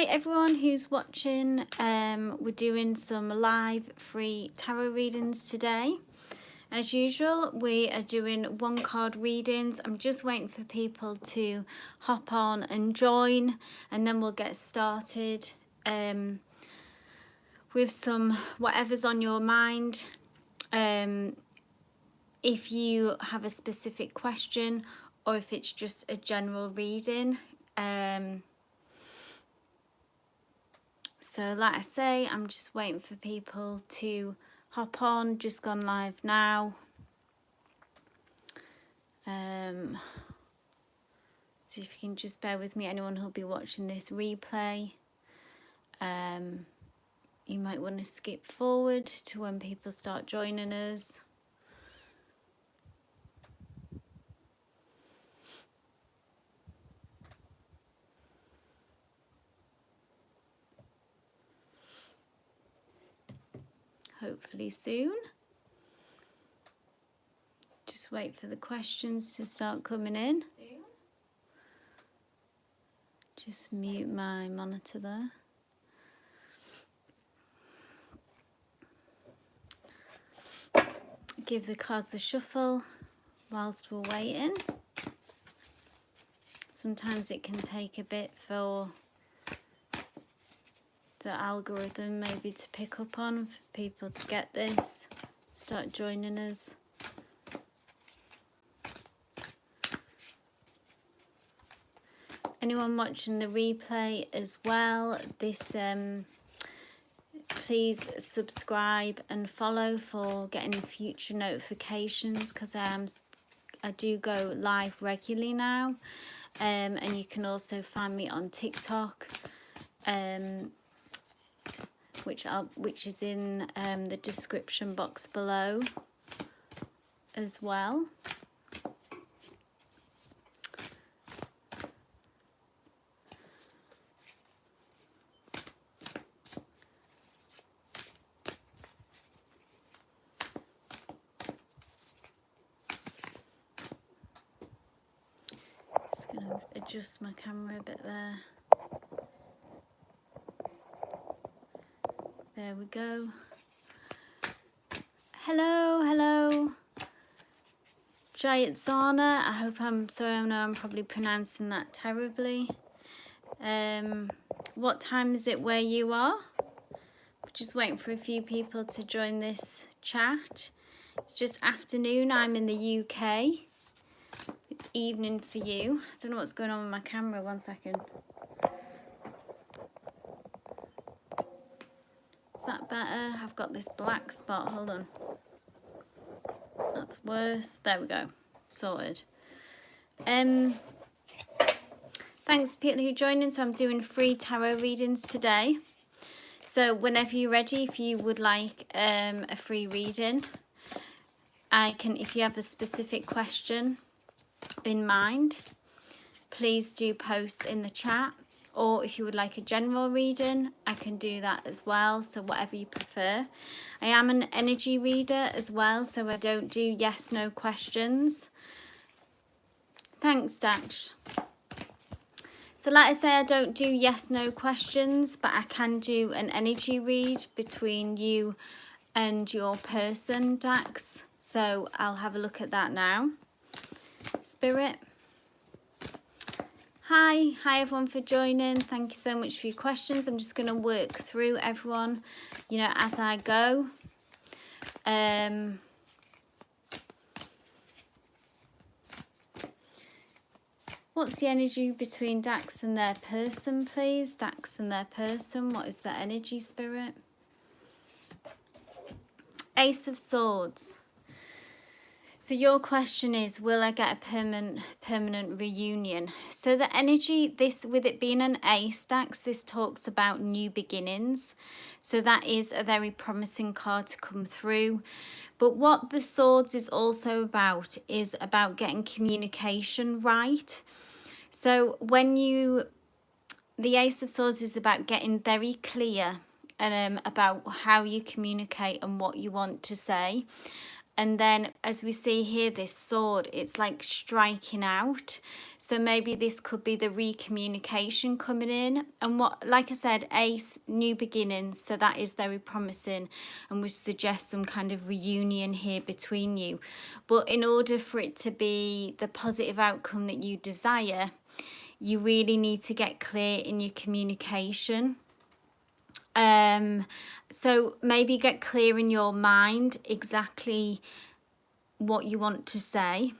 Hi everyone who's watching. We're doing some live free tarot readings today. As usual, we are doing one card readings. I'm just waiting for people to hop on and join, and then we'll get started with some whatever's on your mind. If you have a specific question or if it's just a general reading. So like I say, I'm just waiting for people to hop on. Just gone live now. So if you can just bear with me, anyone who'll be watching this replay, you might want to skip forward to when people start joining us. Hopefully soon. Just wait for the questions to start coming in. Just mute my monitor there. Give the cards a shuffle whilst we're waiting. Sometimes it can take a bit for the algorithm maybe to pick up on, for people to get this, start joining us. Anyone watching the replay as well, please subscribe and follow for getting future notifications, because I do go live regularly now, and you can also find me on TikTok, which is in the description box below as well. Just gonna adjust my camera a bit there. There we go. Hello. Jayatsana. I hope I know I'm probably pronouncing that terribly. What time is it where you are? Just waiting for a few people to join this chat. It's just afternoon. I'm in the UK. It's evening for you. I don't know what's going on with my camera. One second. Is that better? I've got this black spot. Hold on. That's worse. There we go. Sorted. Thanks to people who joined in. So I'm doing free tarot readings today. So whenever you're ready, if you would like a free reading, if you have a specific question in mind, please do post in the chat. Or if you would like a general reading, I can do that as well. So whatever you prefer. I am an energy reader as well, so I don't do yes/no questions. Thanks, Dash. So like I say, I don't do yes/no questions, but I can do an energy read between you and your person, Dax. So I'll have a look at that now. Spirit. Hi everyone for joining. Thank you so much for your questions. I'm just going to work through everyone, as I go. What's the energy between Dax and their person, please? Dax and their person. What is their energy, Spirit? Ace of Swords. So your question is, will I get a permanent reunion? So the energy, with it being an ace, Dax, this talks about new beginnings. So that is a very promising card to come through. But what the Swords is also about is about getting communication right. So the Ace of Swords is about getting very clear about how you communicate and what you want to say. And then as we see here, this sword, it's like striking out. So maybe this could be the recommunication coming in. And what, like I said, Ace, new beginnings. So that is very promising and would suggest some kind of reunion here between you. But in order for it to be the positive outcome that you desire, you really need to get clear in your communication. So maybe get clear in your mind exactly what you want to say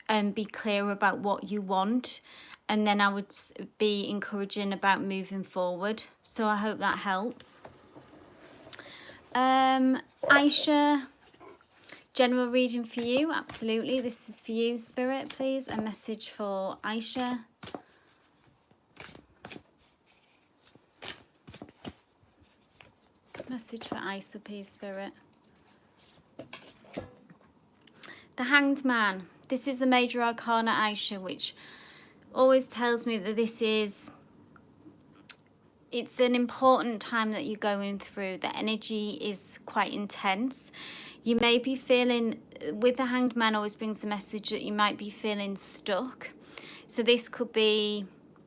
and be clear about what you want, and then I would be encouraging about moving forward. So I hope that helps. Aisha, general reading for you. Absolutely, this is for you, Spirit. Please, a message for Aisha. Message for Aisha, please, Spirit. The Hanged Man. This is the major arcana, Aisha, which always tells me that it's an important time that you're going through. The energy is quite intense. You may be feeling, with the Hanged Man always brings a message that you might be feeling stuck. So this could be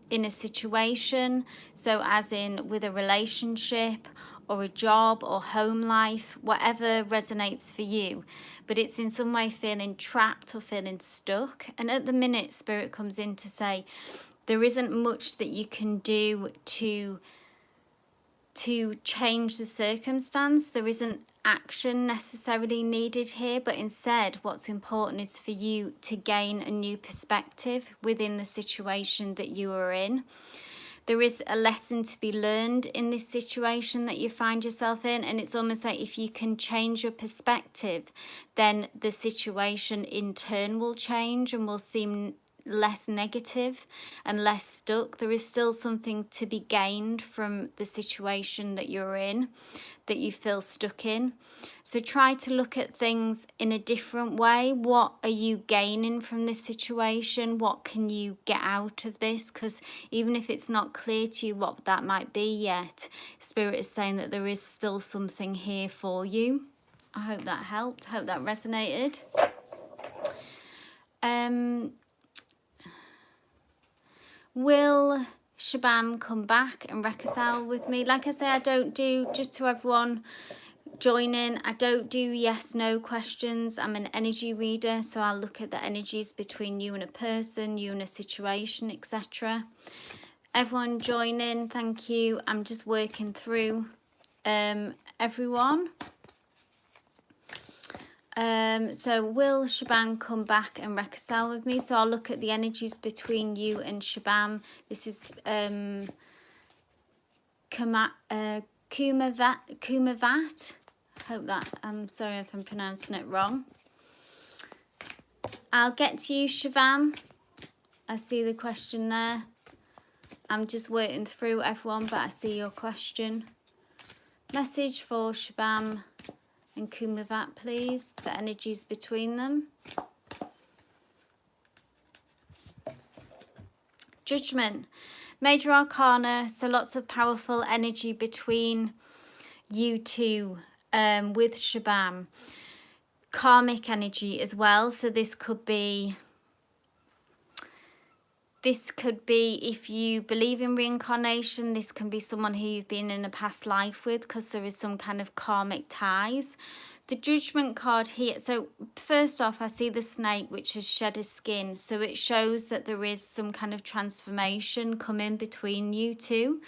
in a situation, so as in with a relationship or a job or home life, whatever resonates for you, but it's in some way feeling trapped or feeling stuck. And at the minute, Spirit comes in to say there isn't much that you can do to change the circumstance. There isn't action necessarily needed here, but instead what's important is for you to gain a new perspective within the situation that you are in. There is a lesson to be learned in this situation that you find yourself in, and it's almost like if you can change your perspective, then the situation in turn will change and will seem less negative and less stuck. There is still something to be gained from the situation that you're in, that you feel stuck in. So try to look at things in a different way. What are you gaining from this situation? What can you get out of this? Because even if it's not clear to you what that might be yet, Spirit is saying that there is still something here for you. I hope that helped. I hope that resonated. Will Shabam come back and reconcile with me? Like I say, I don't do, just to everyone joining, I don't do yes no questions. I'm an energy reader, so I'll look at the energies between you and a person, you and a situation, etc. Everyone joining, thank you. I'm just working through everyone. So will Shabam come back and reconcile with me? So I'll look at the energies between you and Shabam. This is Kumavat. Hope that, I'm sorry if I'm pronouncing it wrong. I'll get to you, Shabam. I see the question there. I'm just working through everyone, but I see your question. Message for Shabam and Kumavat, please. The energies between them. Judgment. Major arcana, so lots of powerful energy between you two with Shabam. Karmic energy as well, so this could be if you believe in reincarnation, this can be someone who you've been in a past life with, because there is some kind of karmic ties. The Judgment card here, so first off, I see the snake which has shed his skin, so it shows that there is some kind of transformation coming between you two.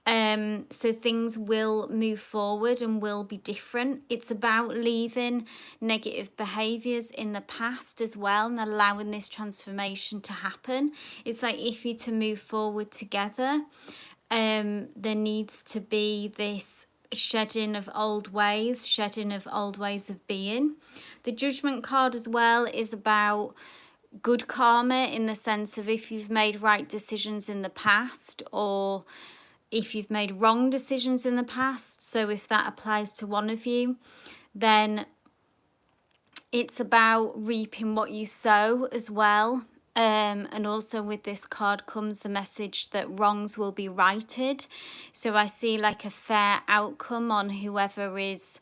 So things will move forward and will be different. It's about leaving negative behaviors in the past as well and allowing this transformation to happen. It's like if you're to move forward together, there needs to be this shedding of old ways of being. The Judgment card as well is about good karma, in the sense of if you've made right decisions in the past, or if you've made wrong decisions in the past. So if that applies to one of you, then it's about reaping what you sow as well. And also with this card comes the message that wrongs will be righted. So I see like a fair outcome on whoever is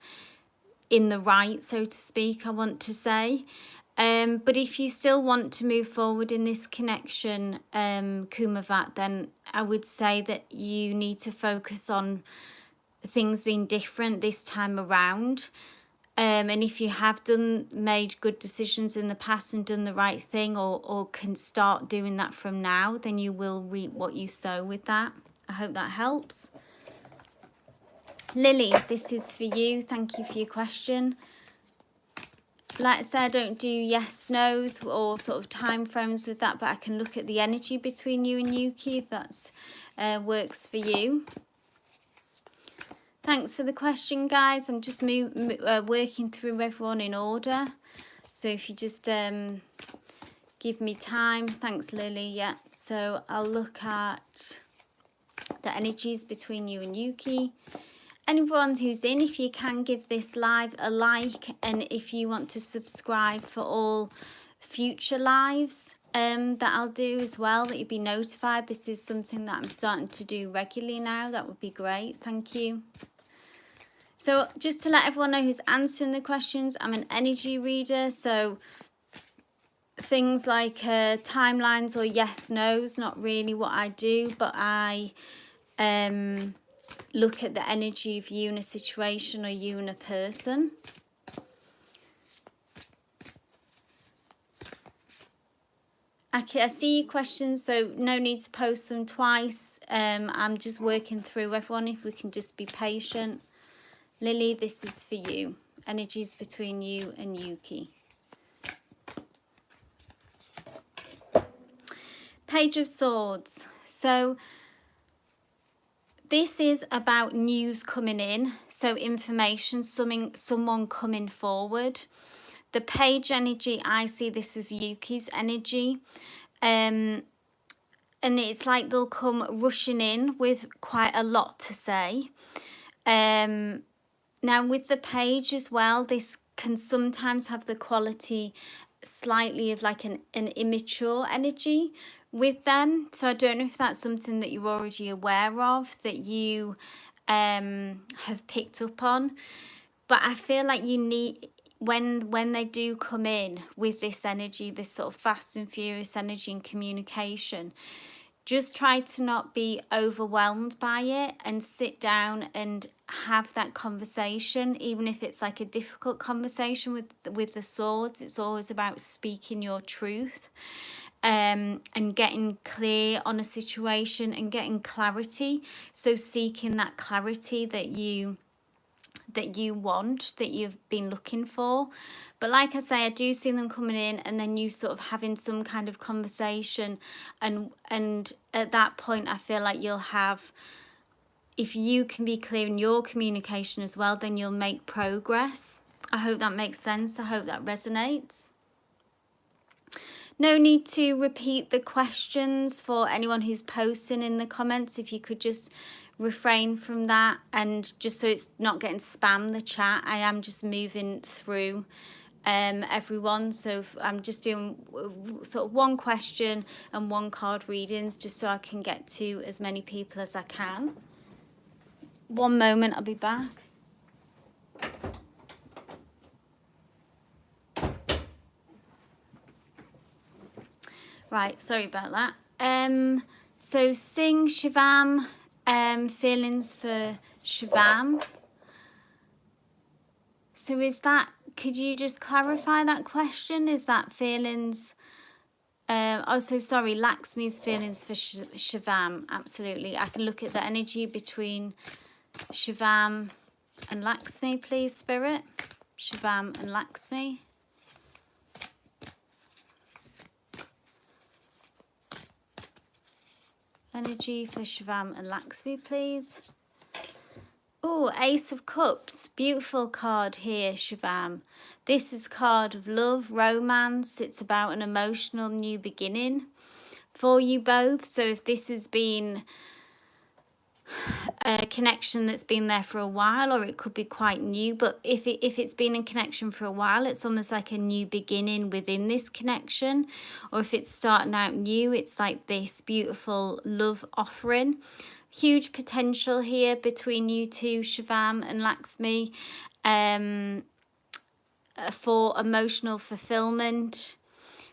in the right, so to speak, I want to say. But if you still want to move forward in this connection, Kumavat, then I would say that you need to focus on things being different this time around. And if you have made good decisions in the past and done the right thing, or can start doing that from now, then you will reap what you sow with that. I hope that helps. Lily, this is for you. Thank you for your question. Like I said, I don't do yes, no's or sort of time frames with that, but I can look at the energy between you and Yuki if that's works for you. Thanks for the question, guys. I'm just working through everyone in order. So if you just give me time. Thanks, Lily. Yeah. So I'll look at the energies between you and Yuki. Anyone who's in, if you can give this live a like, and if you want to subscribe for all future lives that I'll do as well, that you'll be notified. This is something that I'm starting to do regularly now. That would be great. Thank you. So just to let everyone know who's answering the questions, I'm an energy reader. So things like timelines or yes, no's, not really what I do, but I look at the energy of you in a situation or you in a person. I see your questions, so no need to post them twice. I'm just working through everyone, if we can just be patient. Lily, this is for you. Energies between you and Yuki. Page of Swords. So this is about news coming in, so information, someone coming forward. The page energy, I see this as Yuki's energy. And it's like they'll come rushing in with quite a lot to say. Now with the page as well, this can sometimes have the quality slightly of like an immature energy with them. So I don't know if that's something that you're already aware of, that you have picked up on. But I feel like you need, when they do come in with this energy, this sort of fast and furious energy and communication, just try to not be overwhelmed by it and sit down and have that conversation, even if it's like a difficult conversation with the swords. It's always about speaking your truth and getting clear on a situation and getting clarity. So seeking that clarity that you want, that you've been looking for. But like I say, I do see them coming in and then you sort of having some kind of conversation, and at that point I feel like you'll have, if you can be clear in your communication as well, then you'll make progress. I hope that makes sense. I hope that resonates. No need to repeat the questions for anyone who's posting in the comments. If you could just refrain from that, and just so it's not getting spam the chat, I am just moving through everyone. So I'm just doing sort of one question and one card readings, just so I can get to as many people as I can. One moment, I'll be back. Right, sorry about that. So Singh Shivam, feelings for Shivam. So is that, could you just clarify that question? Is that feelings, oh, so sorry, Lakshmi's feelings for Shivam. Absolutely. I can look at the energy between Shivam and Lakshmi, please, Spirit. Shivam and Lakshmi. Energy for Shivam and Lakshmi, please. Oh, Ace of Cups. Beautiful card here, Shivam. This is a card of love, romance. It's about an emotional new beginning for you both. So if this has been a connection that's been there for a while, or it could be quite new, but if it's been in connection for a while, it's almost like a new beginning within this connection. Or if it's starting out new, it's like this beautiful love offering. Huge potential here between you two, Shivam and Lakshmi. for emotional fulfillment.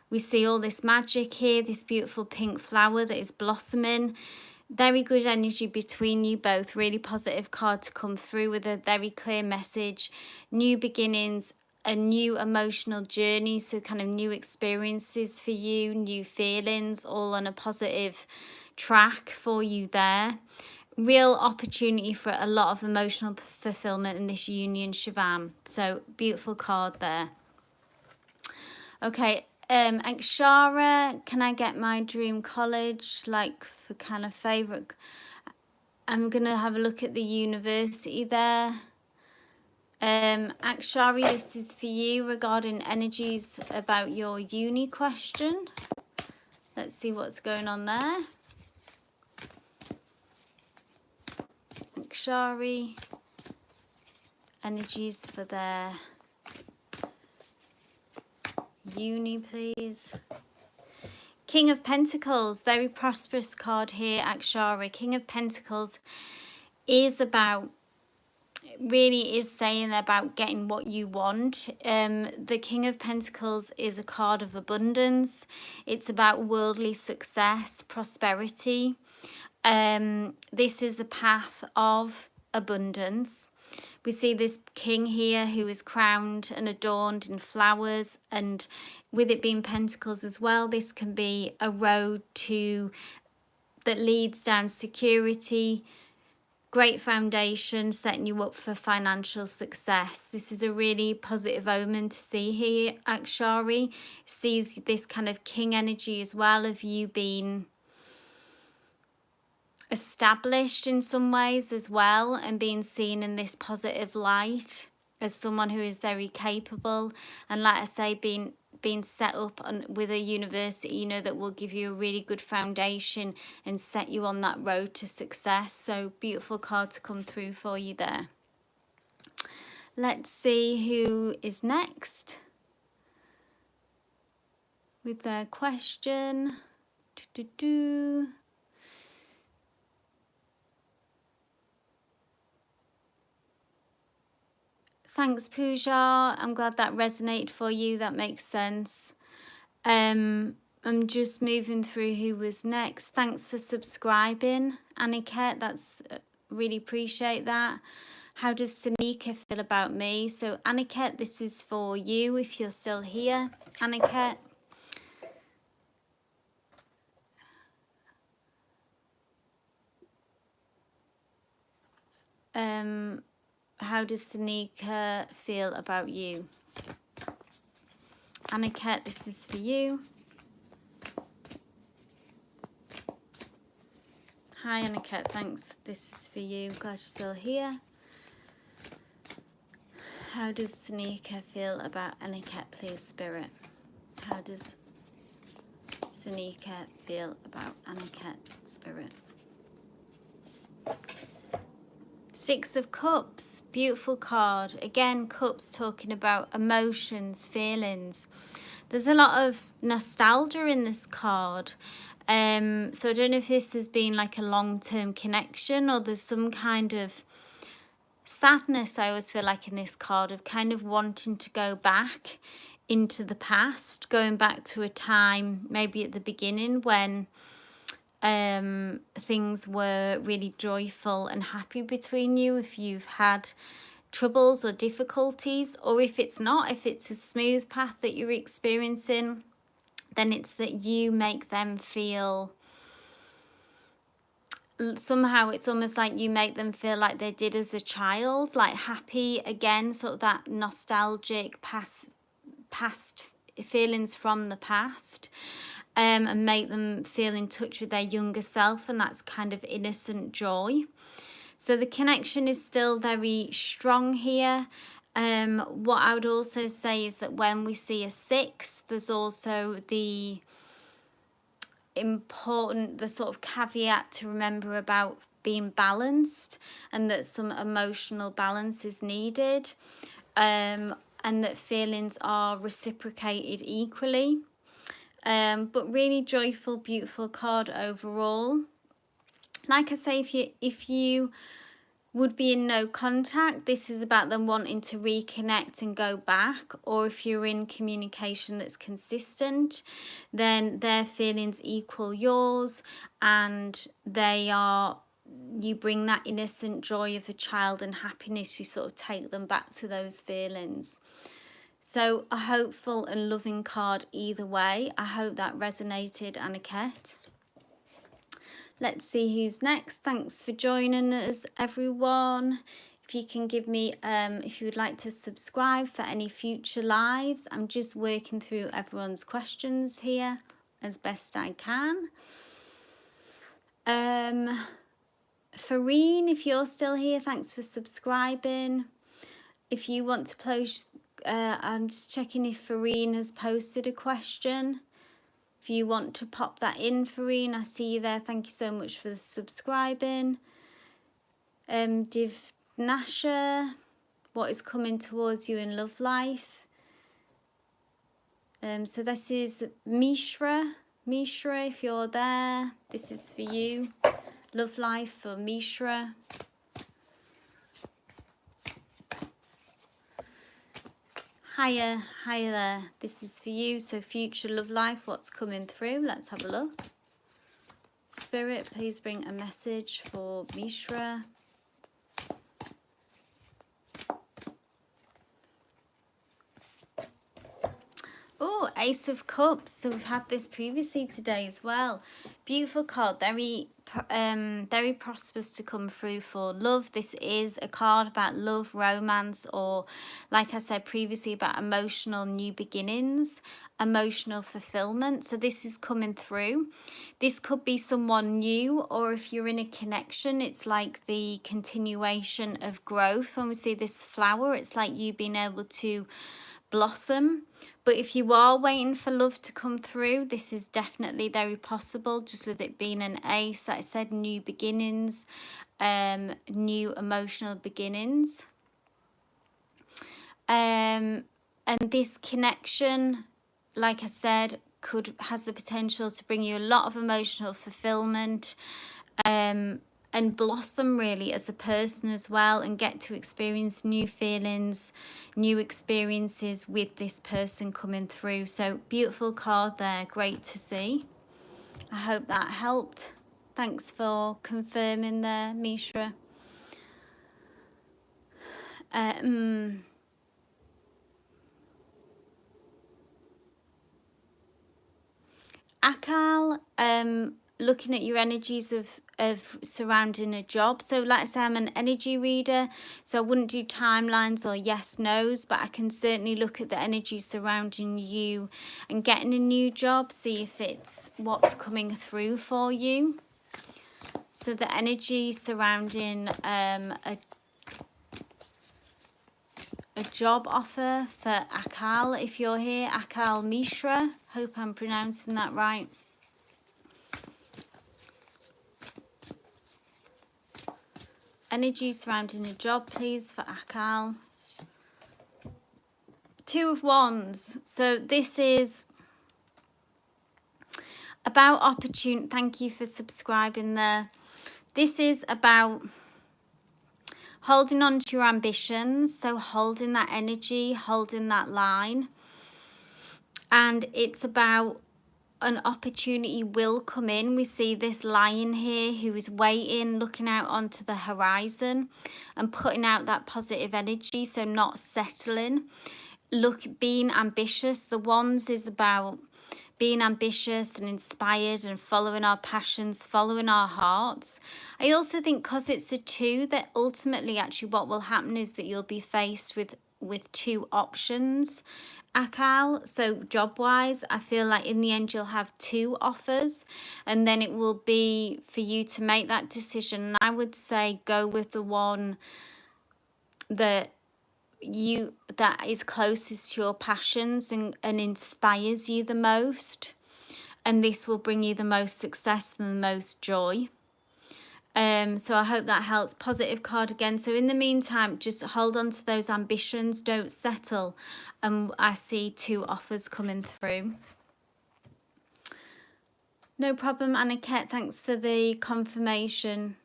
We see all this magic here, this beautiful pink flower that is blossoming. Very good energy between you both. Really positive card to come through with a very clear message. New beginnings, a new emotional journey. So kind of new experiences for you, new feelings, all on a positive track for you there. Real opportunity for a lot of emotional fulfillment in this union, Shivam. So beautiful card there. Okay, Akshara, can I get my dream college, like for kind of favorite? I'm gonna have a look at the university there. Akshari, this is for you regarding energies about your uni question. Let's see what's going on there. Akshari, energies for their uni, please. King of Pentacles, very prosperous card here, Akshara. King of Pentacles is about, really is saying about getting what you want. The King of Pentacles is a card of abundance. It's about worldly success, prosperity. This is a path of abundance. We see this king here who is crowned and adorned in flowers, and with it being pentacles as well, this can be a road that leads down security, great foundation, setting you up for financial success. This is a really positive omen to see here, Akshari. Sees this kind of king energy as well of you being established in some ways as well, and being seen in this positive light as someone who is very capable, and like I say, being set up with a university, you know, that will give you a really good foundation and set you on that road to success. So beautiful card to come through for you there. Let's see who is next with their question. Thanks, Pooja. I'm glad that resonated for you. That makes sense. I'm just moving through who was next. Thanks for subscribing, Aniket. That's really appreciate that. How does Sanika feel about me? So, Aniket, this is for you if you're still here. Aniket. How does Sanika feel about you? Aniket, this is for you. Hi, Aniket, thanks. This is for you. Glad you're still here. How does Sanika feel about Aniket, please, Spirit? How does Sanika feel about Aniket, Spirit? Six of Cups, beautiful card. Again, Cups talking about emotions, feelings. There's a lot of nostalgia in this card. So I don't know if this has been like a long-term connection, or there's some kind of sadness, I always feel like, in this card, of kind of wanting to go back into the past, going back to a time maybe at the beginning when things were really joyful and happy between you. If you've had troubles or difficulties, or if it's not, if it's a smooth path that you're experiencing, then it's that you make them feel, somehow it's almost like you make them feel like they did as a child, like happy again, sort of that nostalgic past feelings from the past. And make them feel in touch with their younger self, and that's kind of innocent joy. So the connection is still very strong here. What I would also say is that when we see a 6, there's also the sort of caveat to remember about being balanced, and that some emotional balance is needed, and that feelings are reciprocated equally. But really joyful, beautiful card overall. Like I say, if you would be in no contact. This is about them wanting to reconnect and go back. Or if you're in communication that's consistent, then their feelings equal yours, and you bring that innocent joy of a child and happiness. You sort of take them back to those feelings. So a hopeful and loving card either way. I hope that resonated, Aniket. Let's see who's next. Thanks for joining us, everyone. If you can give me, if you would like to subscribe for any future lives. I'm just working through everyone's questions here as best I can. Farine, if you're still here, thanks for subscribing. If you want to post, I'm just checking if Farine has posted a question. If you want to pop that in, Farine, I see you there. Thank you so much for subscribing. Divnasha, what is coming towards you in love life? So this is Mishra. Mishra, if you're there, this is for you. Love life for Mishra. Hiya there. This is for you. So future love life, what's coming through? Let's have a look. Spirit, please bring a message for Mishra. Oh, Ace of Cups. So we've had this previously today as well. Beautiful card. Very prosperous to come through for love. This is a card about love, romance, or like I said previously, about emotional new beginnings, emotional fulfillment. So this is coming through. This could be someone new, or if you're in a connection, it's like the continuation of growth. When we see this flower, it's like you being able to blossom. But if you are waiting for love to come through, this is definitely very possible, just with it being an ace. Like I said, new beginnings, new emotional beginnings. And this connection, like I said, has the potential to bring you a lot of emotional fulfillment, and blossom really as a person as well, and get to experience new feelings, new experiences with this person coming through. So beautiful card there, great to see. I hope that helped. Thanks for confirming there, Mishra. Akal, looking at your energies of surrounding a job. So like I say, I'm an energy reader, so I wouldn't do timelines or yes nos, but I can certainly look at the energy surrounding you and getting a new job, see if it's what's coming through for you. So the energy surrounding a job offer for Akal, if you're here, Akal Mishra, hope I'm pronouncing that right. Energy surrounding a job, please, for Akal. Two of Wands. So this is about opportunity. Thank you for subscribing there. This is about holding on to your ambitions. So holding that energy, holding that line. And it's about an opportunity will come in. We see this lion here who is waiting, looking out onto the horizon and putting out that positive energy. So not settling, being ambitious. The Wands is about being ambitious and inspired and following our passions, following our hearts. I also think because it's a 2, that ultimately actually what will happen is that you'll be faced with 2 options, Akal. So job wise, I feel like in the end you'll have 2 offers, and then it will be for you to make that decision. And I would say go with the one that is closest to your passions and inspires you the most, and this will bring you the most success and the most joy. So I hope that helps. Positive card again. So in the meantime, just hold on to those ambitions, don't settle. I see 2 offers coming through. No problem, Aniket, thanks for the confirmation.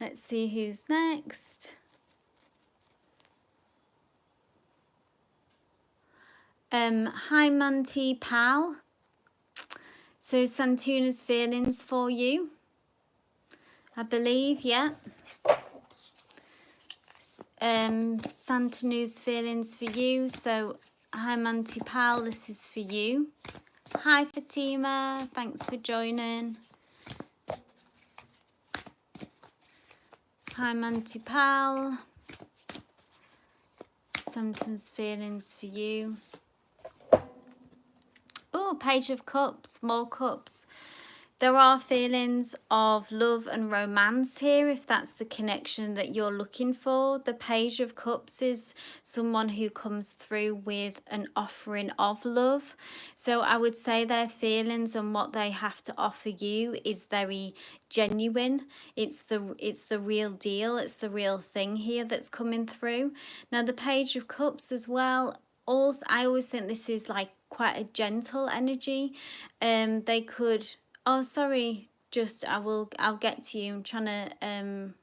Let's see who's next. Hi Manti Pal. So Santuna's feelings for you, I believe, yeah. Santanu's feelings for you. So hi Manti Pal, this is for you. Hi Fatima, thanks for joining. Hi Manti Pal. Santanu's feelings for you. Oh, Page of Cups, more cups. There are feelings of love and romance here, if that's the connection that you're looking for. The Page of Cups is someone who comes through with an offering of love. So I would say their feelings and what they have to offer you is very genuine. It's the real deal. It's the real thing here that's coming through. Now the Page of Cups as well. Also, I always think this is like quite a gentle energy. They could. Oh, sorry. Just I'll get to you. I'm trying to.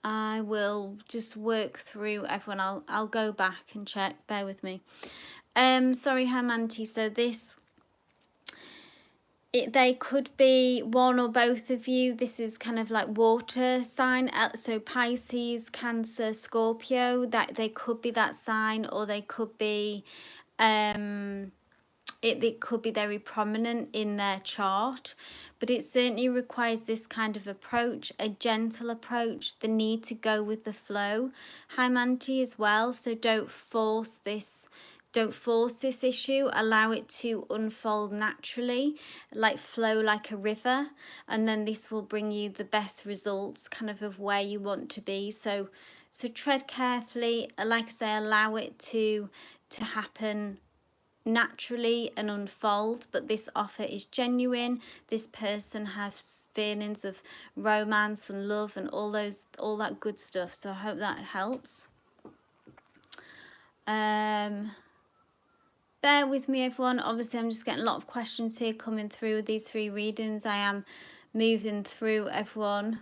I will just work through everyone. I'll go back and check. Bear with me. Sorry, Hamanti. So this. They could be one or both of you. This is kind of like water sign. So Pisces, Cancer, Scorpio. That they could be that sign, or they could be. It could be very prominent in their chart, but it certainly requires this kind of approach, a gentle approach, the need to go with the flow. Hi Manti as well, so don't force this issue. Allow it to unfold naturally, like flow like a river, and then this will bring you the best results kind of where you want to be. So tread carefully, like I say, allow it to happen naturally and unfold, but this offer is genuine. This person has feelings of romance and love and all that good stuff, so I hope that helps. Bear with me everyone, obviously I'm just getting a lot of questions here coming through with these 3 readings. I am moving through everyone.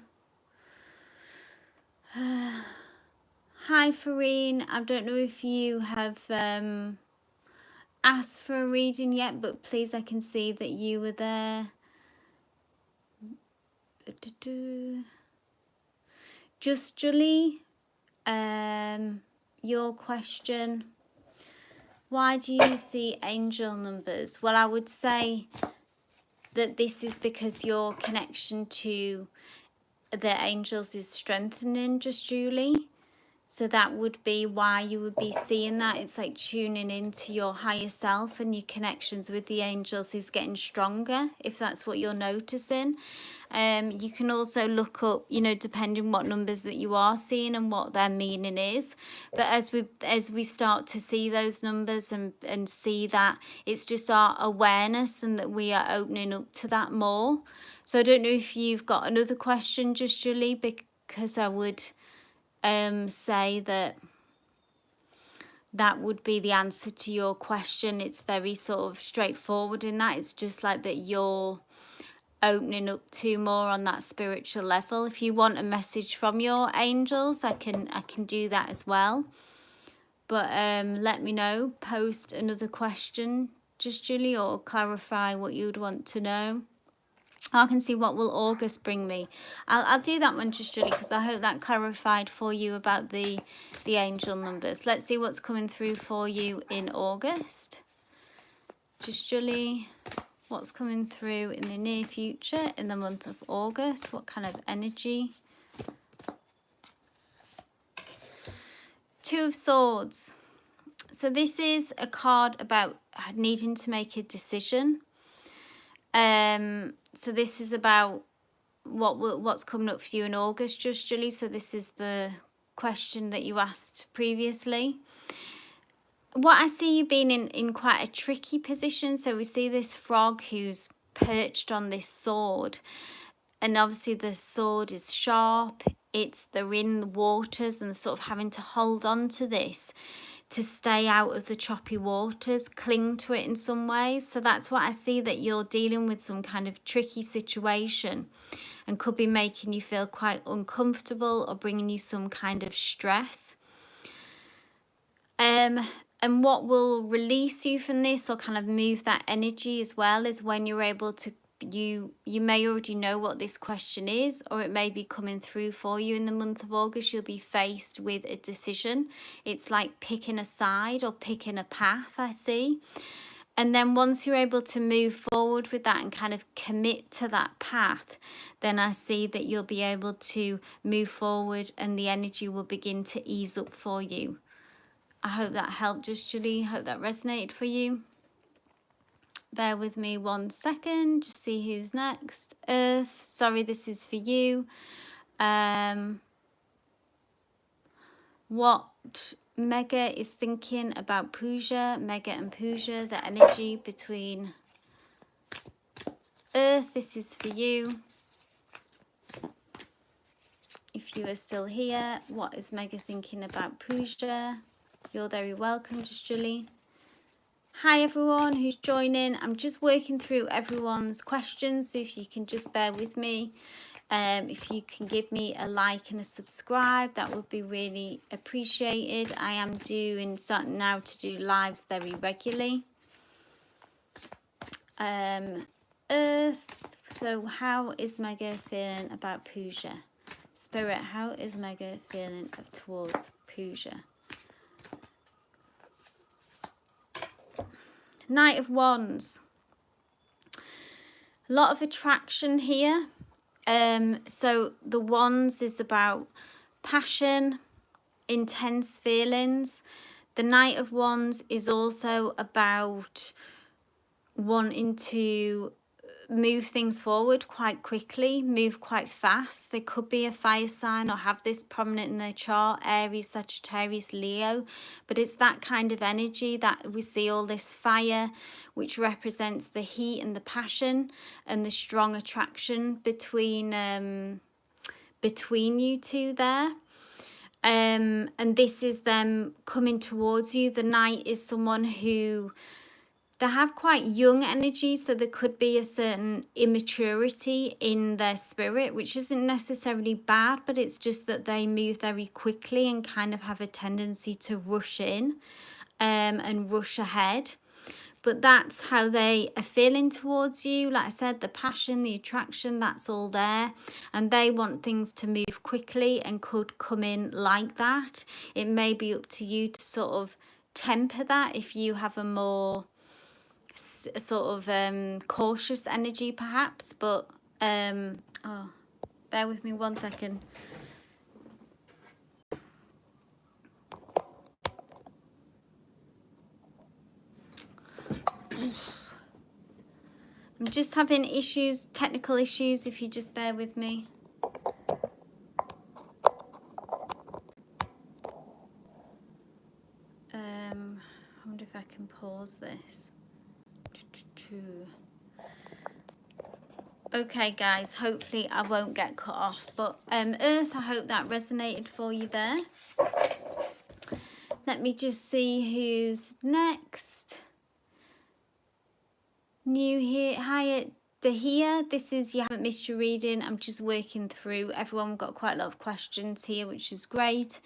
Hi Farine, I don't know if you have asked for a reading yet, but please, I can see that you were there. Just Julie, your question, why do you see angel numbers? Well, I would say that this is because your connection to the angels is strengthening, just Julie. So that would be why you would be seeing that. It's like tuning into your higher self, and your connections with the angels is getting stronger, if that's what you're noticing. You can also look up, depending what numbers that you are seeing and what their meaning is. But as we start to see those numbers and see that, it's just our awareness and that we are opening up to that more. So I don't know if you've got another question, just Julie, because I would say that would be the answer to your question. It's very sort of straightforward in that. It's just like that you're opening up to more on that spiritual level. If you want a message from your angels, I can do that as well. But let me know, post another question, just Julie, or clarify what you'd want to know. I can see what will August bring me. I'll do that one, just Julie, because I hope that clarified for you about the angel numbers. Let's see what's coming through for you in August. Just Julie, what's coming through in the near future in the month of August? What kind of energy? 2 of Swords. So this is a card about needing to make a decision. So this is about what's coming up for you in August, just Julie. So this is the question that you asked previously. What I see you being in quite a tricky position. So we see this frog who's perched on this sword, and obviously the sword is sharp. They're in the waters and sort of having to hold on to this to stay out of the choppy waters, cling to it in some ways. So that's what I see, that you're dealing with some kind of tricky situation. and could be making you feel quite uncomfortable or bringing you some kind of stress. And what will release you from this or kind of move that energy as well is when you're able to, you may already know what this question is, or it may be coming through for you in the month of August. You'll be faced with a decision. It's like picking a side or picking a path, I see. And then once you're able to move forward with that and kind of commit to that path, then I see that you'll be able to move forward and the energy will begin to ease up for you. I hope that helped, just Julie. Hope that resonated for you. Bear with me 1 second, just see who's next. Earth, sorry, this is for you. What Mega is thinking about Pooja, Mega and Pooja, the energy between Earth, this is for you. If you are still here, what is Mega thinking about Pooja? You're very welcome, just Julie. Hi everyone who's joining. I'm just working through everyone's questions, so if you can just bear with me. If you can give me a like and a subscribe, that would be really appreciated. I am starting now to do lives very regularly. Earth, so how is Mega feeling about Pooja? Spirit, how is Mega feeling towards Pooja? Knight of Wands. A lot of attraction here. So the Wands is about passion, intense feelings. The Knight of Wands is also about wanting to move things forward quite quickly, move quite fast. There could be a fire sign or have this prominent in their chart, Aries, Sagittarius, Leo, but it's that kind of energy that we see all this fire, which represents the heat and the passion and the strong attraction between you two there. And this is them coming towards you. The Knight is someone who, they have quite young energy, so there could be a certain immaturity in their spirit, which isn't necessarily bad, but it's just that they move very quickly and kind of have a tendency to rush in and rush ahead. But that's how they are feeling towards you. Like I said, the passion, the attraction, that's all there. And they want things to move quickly and could come in like that. It may be up to you to sort of temper that if you have a more sort of cautious energy perhaps, but oh, bear with me 1 second. I'm just having issues, technical issues, if you just bear with me. I wonder if I can pause this. Okay guys, hopefully I won't get cut off, but Earth, I hope that resonated for you there. Let me just see who's next. New here. Hi Dahia, this is You Haven't Missed Your Reading. I'm just working through, everyone got quite a lot of questions here, which is great,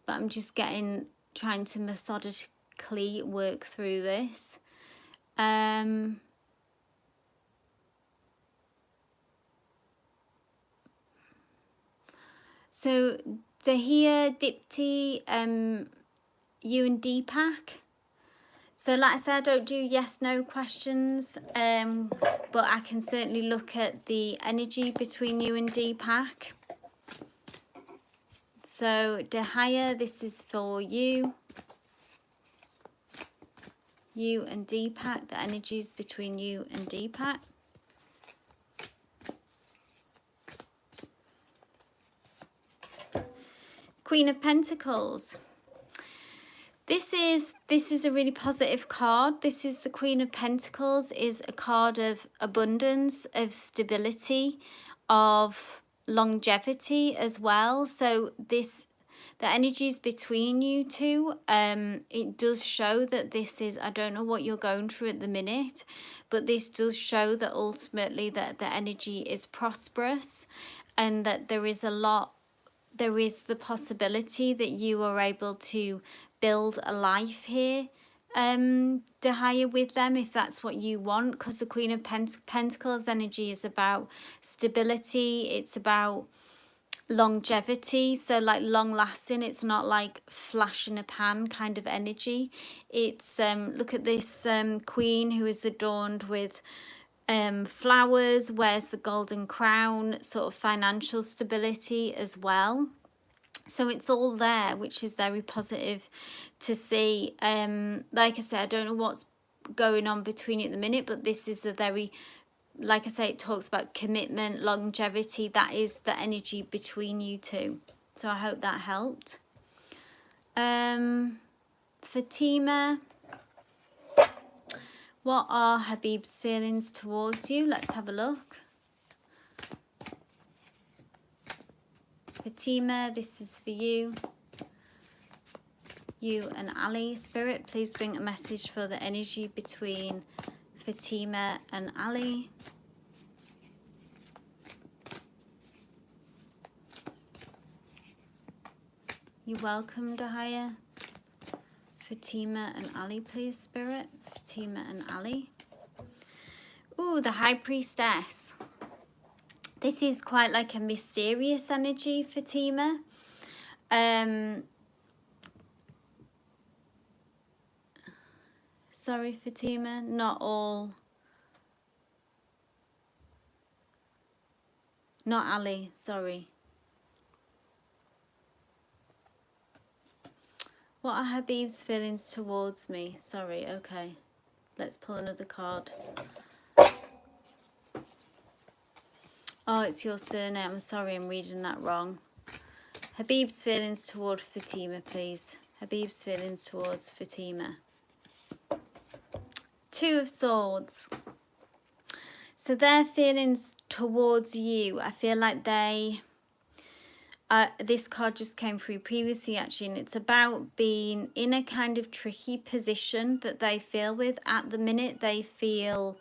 but I'm just trying to methodically work through this. So Dahia, Dipti, you and Deepak. So like I said, I don't do yes/no questions, but I can certainly look at the energy between you and Deepak. So Dahia, this is for you. You and Deepak, the energies between you and Deepak. Queen of Pentacles. This is a really positive card. This is the Queen of Pentacles, is a card of abundance, of stability, of longevity as well. So the energies between you two, it does show that this is, I don't know what you're going through at the minute, but this does show that ultimately that the energy is prosperous, and that there is the possibility that you are able to build a life here, Dahlia, with them, if that's what you want, because the Queen of Pentacles energy is about stability, it's about longevity, so like long lasting. It's not like flash in a pan kind of energy. It's look at this queen who is adorned with flowers, wears the golden crown, sort of financial stability as well. So it's all there, which is very positive to see. Like I said, I don't know what's going on between you at the minute, but this is a very, like I say, it talks about commitment, longevity. That is the energy between you two. So I hope that helped. Fatima, what are Habib's feelings towards you? Let's have a look. Fatima, this is for you. You and Ali. Spirit, please bring a message for the energy between Fatima and Ali. You're welcome, Dahlia. Fatima and Ali, please, Spirit. Fatima and Ali. Ooh, the High Priestess. This is quite like a mysterious energy, Fatima. Sorry, Fatima, not all. Not Ali, sorry. What are Habib's feelings towards me? Sorry, okay. Let's pull another card. Oh, it's your surname. I'm sorry, I'm reading that wrong. Habib's feelings toward Fatima, please. Habib's feelings towards Fatima. Two of Swords. So their feelings towards you, I feel like they... this card just came through previously, actually, and it's about being in a kind of tricky position that they feel with. At the minute, they feel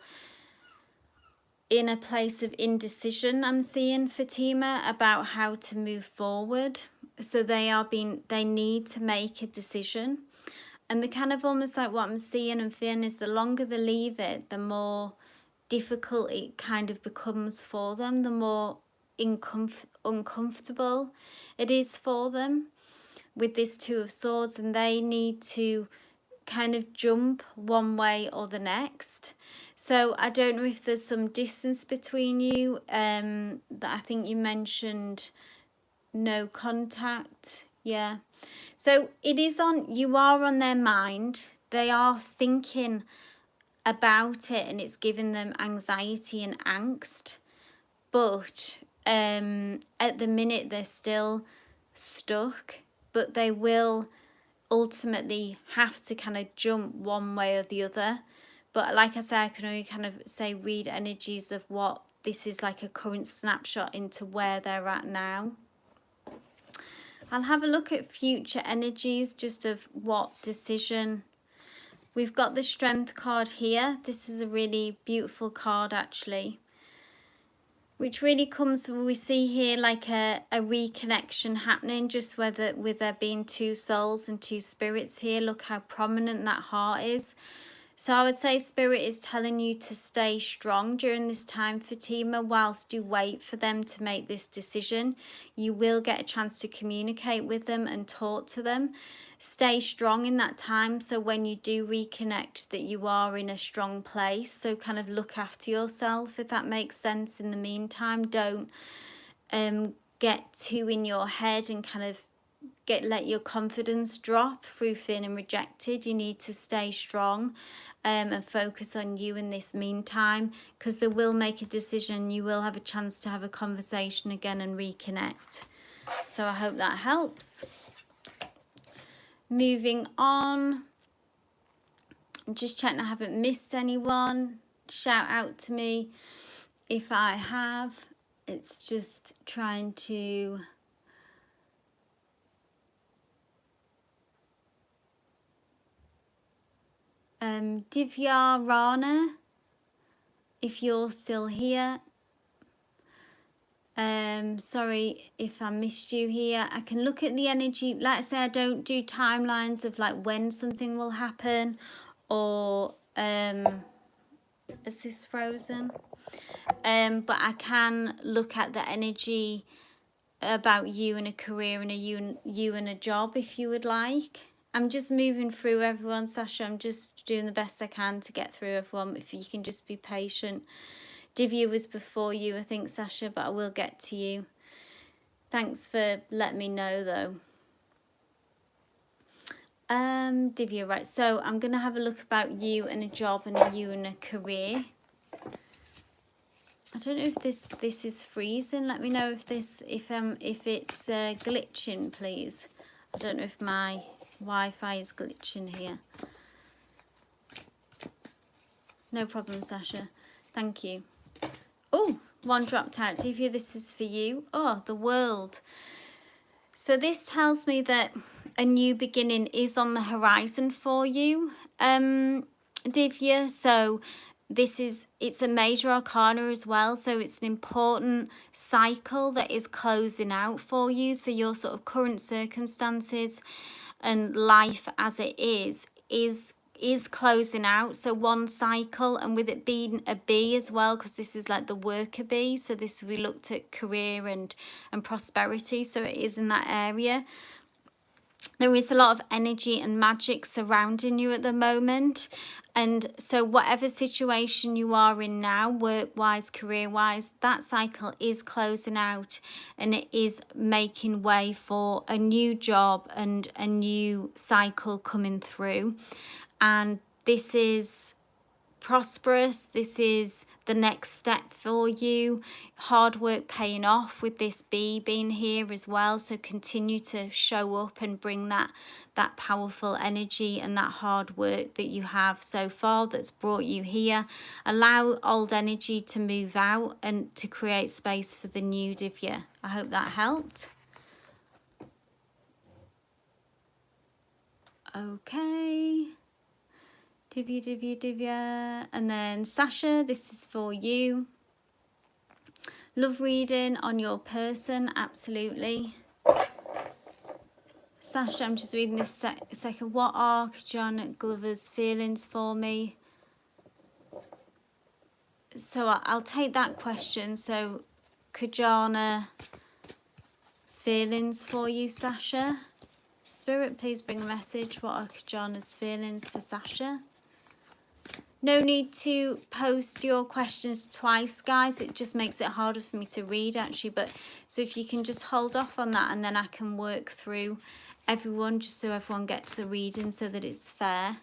in a place of indecision, I'm seeing, Fatima, about how to move forward. So they need to make a decision. And the kind of almost like what I'm seeing and feeling is the longer they leave it, the more difficult it kind of becomes for them, the more uncomfortable it is for them with this Two of Swords, and they need to kind of jump one way or the next. So I don't know if there's some distance between you. That I think you mentioned no contact. Yeah. So it is on, you are on their mind. They are thinking about it, and it's giving them anxiety and angst. But at the minute they're still stuck, but they will ultimately have to kind of jump one way or the other. But like I said, I can only kind of say read energies of what this is, like a current snapshot into where they're at now. I'll have a look at future energies, just of what decision. We've got the Strength card here. This is a really beautiful card, actually, which really comes from, we see here like a reconnection happening, just with there being two souls and two spirits here. Look how prominent that heart is. So I would say Spirit is telling you to stay strong during this time, Fatima, whilst you wait for them to make this decision. You will get a chance to communicate with them and talk to them. Stay strong in that time, so when you do reconnect, that you are in a strong place. So kind of look after yourself, if that makes sense. In the meantime, don't get too in your head and kind of let your confidence drop through feeling rejected. You need to stay strong and focus on you in this meantime, because they will make a decision. You will have a chance to have a conversation again and reconnect. So I hope that helps. Moving on, I'm just checking I haven't missed anyone. Shout out to me if I have. It's just trying to Divya Rana, if you're still here. Sorry if I missed you here. I can look at the energy. Like I say, I don't do timelines of like when something will happen, or is this frozen? But I can look at the energy about you and a career and you and a job if you would like. I'm just moving through everyone, Sasha. I'm just doing the best I can to get through everyone. If you can just be patient. Divya was before you, I think, Sasha, but I will get to you. Thanks for letting me know, though. Divya, right. So I'm going to have a look about you and a job and you and a career. I don't know if this is freezing. Let me know if it's glitching, please. I don't know if my Wi-Fi is glitching here. No problem, Sasha. Thank you. Oh, one dropped out. Divya, this is for you. Oh, the world. So this tells me that a new beginning is on the horizon for you, Divya. So it's a major arcana as well. So it's an important cycle that is closing out for you. So your sort of current circumstances and life as it is closing out. So one cycle, and with it being a bee as well, because this is like the worker bee, so this, we looked at career and prosperity, so it is in that area. There is a lot of energy and magic surrounding you at the moment, and so whatever situation you are in now, work-wise, career-wise, that cycle is closing out, and it is making way for a new job and a new cycle coming through. And this is prosperous. This is the next step for you. Hard work paying off with this bee being here as well. So continue to show up and bring that powerful energy and that hard work that you have so far that's brought you here. Allow old energy to move out and to create space for the new, Divya. I hope that helped. Okay. Divya. And then Sasha, this is for you. Love reading on your person, absolutely. Sasha, I'm just reading this second. What are John Glover's feelings for me? So I'll take that question. So Kajana, feelings for you, Sasha. Spirit, please bring a message. What are Kajana's feelings for Sasha? No need to post your questions twice, guys. It just makes it harder for me to read, actually. But so if you can just hold off on that, and then I can work through everyone, just so everyone gets the reading, so that it's fair.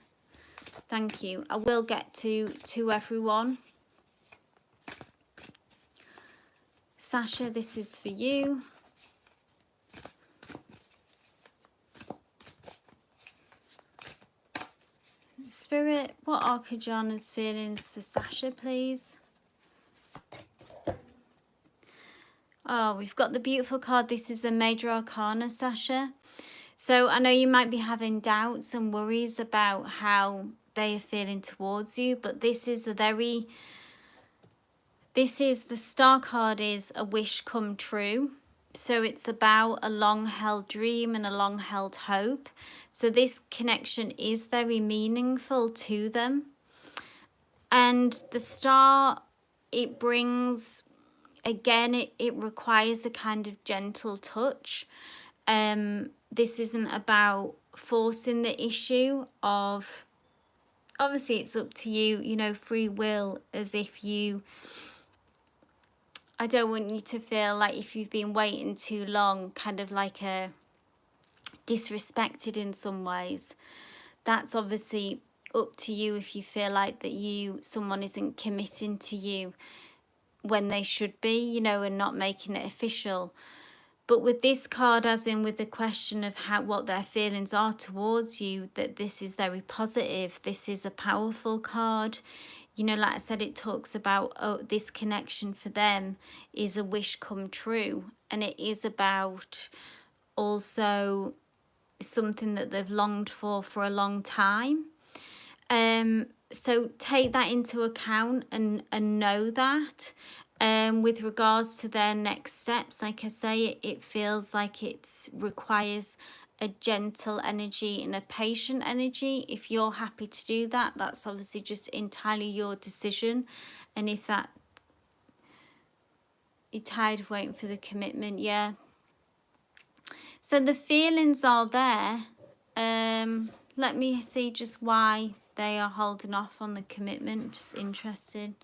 Thank you. I will get to everyone. Sasha, this is for you. Spirit, what are Kajana's feelings for Sasha, please? Oh, we've got the beautiful card. This is a major arcana, Sasha. So I know you might be having doubts and worries about how they are feeling towards you, but this is the star card is a wish come true. So it's about a long-held dream and a long-held hope. So this connection is very meaningful to them. And the star, it brings, again, it requires a kind of gentle touch. This isn't about forcing the issue of, obviously it's up to you, you know, free will, as if you, I don't want you to feel like if you've been waiting too long, kind of like a disrespected in some ways. That's obviously up to you if you feel like that someone isn't committing to you when they should be, you know, and not making it official. But with this card, as in with the question of what their feelings are towards you, that this is very positive. This is a powerful card. You know, like I said, it talks about this connection for them is a wish come true. And it is about also something that they've longed for a long time. So take that into account and know that. With regards to their next steps, like I say, it feels like it requires a gentle energy and a patient energy. If you're happy to do that, that's obviously just entirely your decision. And if that you're tired of waiting for the commitment, yeah. So the feelings are there. Let me see just why they are holding off on the commitment. Just interested.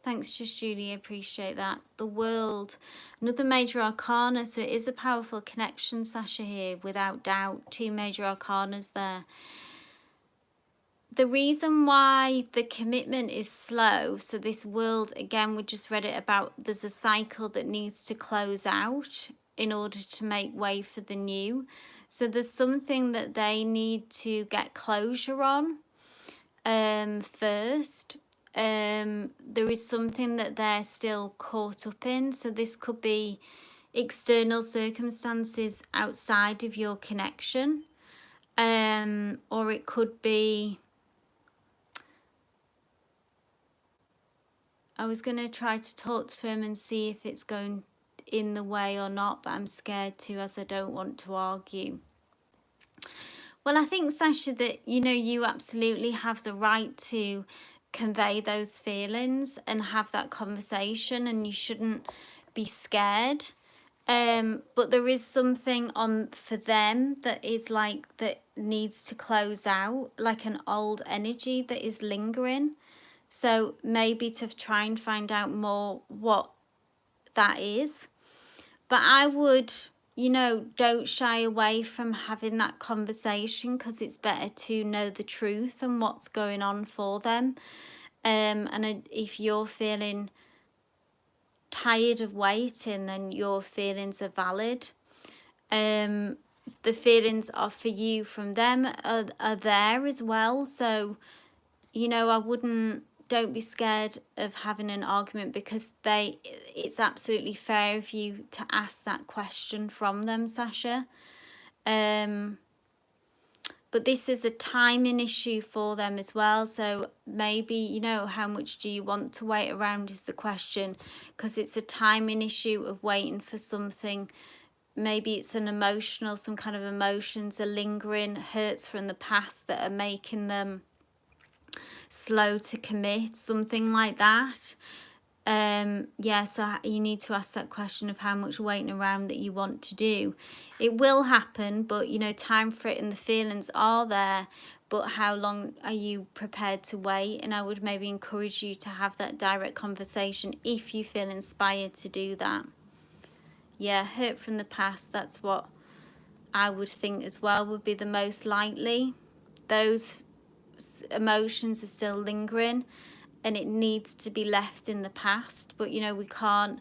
Thanks, Just Julie. I appreciate that. The World, another major arcana. So it is a powerful connection, Sasha, here, without doubt. 2 major arcanas there. The reason why the commitment is slow, so this World, again, we just read it about, there's a cycle that needs to close out in order to make way for the new. So there's something that they need to get closure on first. There is something that they're still caught up in. So this could be external circumstances outside of your connection, or it could be, I was going to try to talk to him and see if it's going in the way or not, but I'm scared to, as I don't want to argue. Well, I think, Sasha, that, you know, you absolutely have the right to convey those feelings and have that conversation, and you shouldn't be scared. But there is something on for them that is like, that needs to close out, like an old energy that is lingering. So maybe to try and find out more what that is. But I would, you know, don't shy away from having that conversation, because it's better to know the truth and what's going on for them. And if you're feeling tired of waiting, then your feelings are valid. The feelings are for you from them are there as well. So, you know, don't be scared of having an argument, because it's absolutely fair of you to ask that question from them, Sasha. But this is a timing issue for them as well. So maybe, you know, how much do you want to wait around is the question, because it's a timing issue of waiting for something. Maybe it's some kind of emotions are lingering, hurts from the past that are making them slow to commit, something like that. Yeah, so you need to ask that question of how much waiting around that you want to do. It will happen, but, you know, time for it and the feelings are there, but how long are you prepared to wait? And I would maybe encourage you to have that direct conversation if you feel inspired to do that. Yeah, hurt from the past, that's what I would think as well would be the most likely. Those emotions are still lingering, and it needs to be left in the past. But, you know, we can't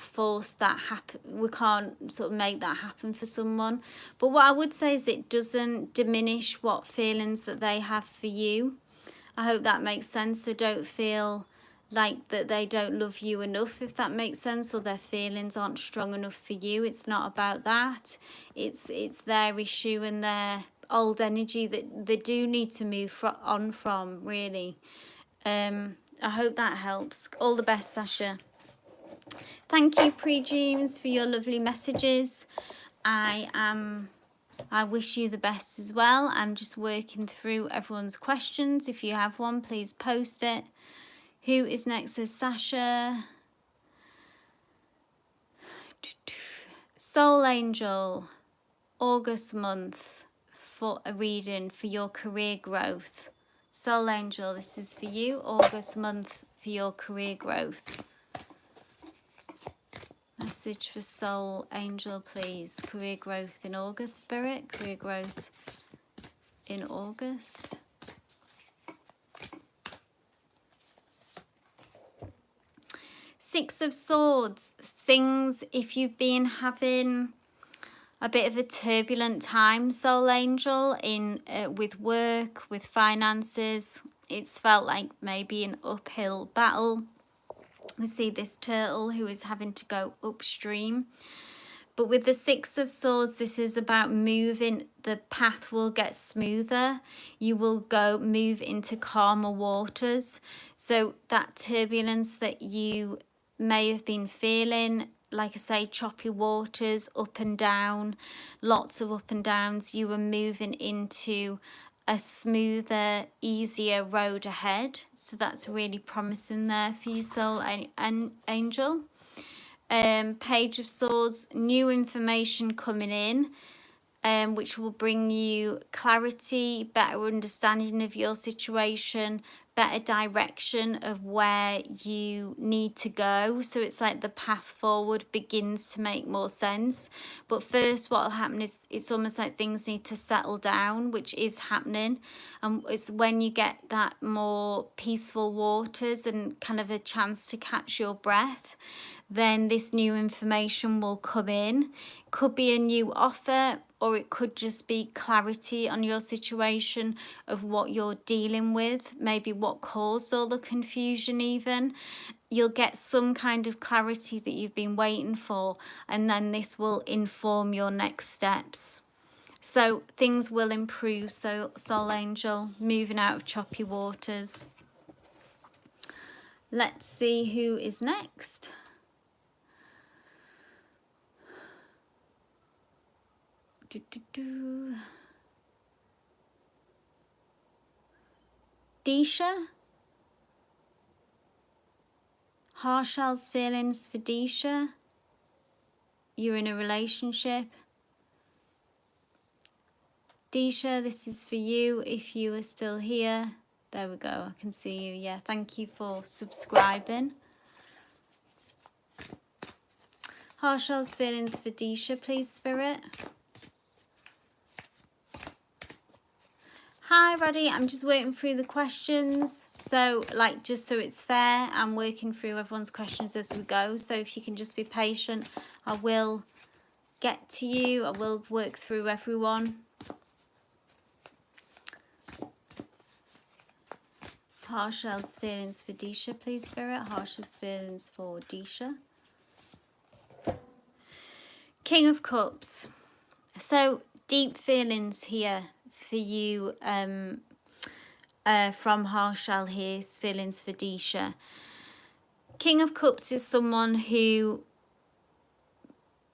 force that happen. We can't sort of make that happen for someone. But what I would say is it doesn't diminish what feelings that they have for you. I hope that makes sense. So don't feel like that they don't love you enough, if that makes sense, or their feelings aren't strong enough for you. It's not about that. It's their issue and their old energy that they do need to move on from, really. I hope that helps. All the best, Sasha. Thank you, Pre-Dreams, for your lovely messages. I wish you the best as well. I'm just working through everyone's questions. If you have one, please post it. Who is next? So Sasha. Soul Angel, August month for a reading for your career growth. Soul Angel, this is for you. August month for your career growth. Message for Soul Angel, please. Career growth in August, Spirit. Career growth in August. Six of Swords. Things, if you've been having a bit of a turbulent time, Soul Angel, with work, with finances, it's felt like maybe an uphill battle. We see this turtle who is having to go upstream. But with the Six of Swords, this is about moving. The path will get smoother. You will move into calmer waters. So that turbulence that you may have been feeling, like I say, choppy waters, up and down, lots of up and downs, you are moving into a smoother, easier road ahead. So that's really promising there for you, soul and angel. Page of Swords, new information coming in, which will bring you clarity, better understanding of your situation, better direction of where you need to go. So it's like the path forward begins to make more sense. But first what will happen is it's almost like things need to settle down, which is happening. And it's when you get that more peaceful waters and kind of a chance to catch your breath, then this new information will come in. Could be a new offer, or it could just be clarity on your situation of what you're dealing with, maybe what caused all the confusion even. You'll get some kind of clarity that you've been waiting for, and then this will inform your next steps. So things will improve, so Soul Angel, moving out of choppy waters. Let's see who is next. Disha. Harshal's feelings for Disha. You're in a relationship. Disha, this is for you if you are still here. There we go, I can see you. Yeah, thank you for subscribing. Harshal's feelings for Disha, please, Spirit. Hi, Roddy. I'm just working through the questions. So, like, just so it's fair, I'm working through everyone's questions as we go. So if you can just be patient, I will get to you. I will work through everyone. Harshal's feelings for Disha, please, Spirit. Harshal's feelings for Disha. King of Cups. So, deep feelings here for you from Harshal here, feelings for Disha. King of Cups is someone who,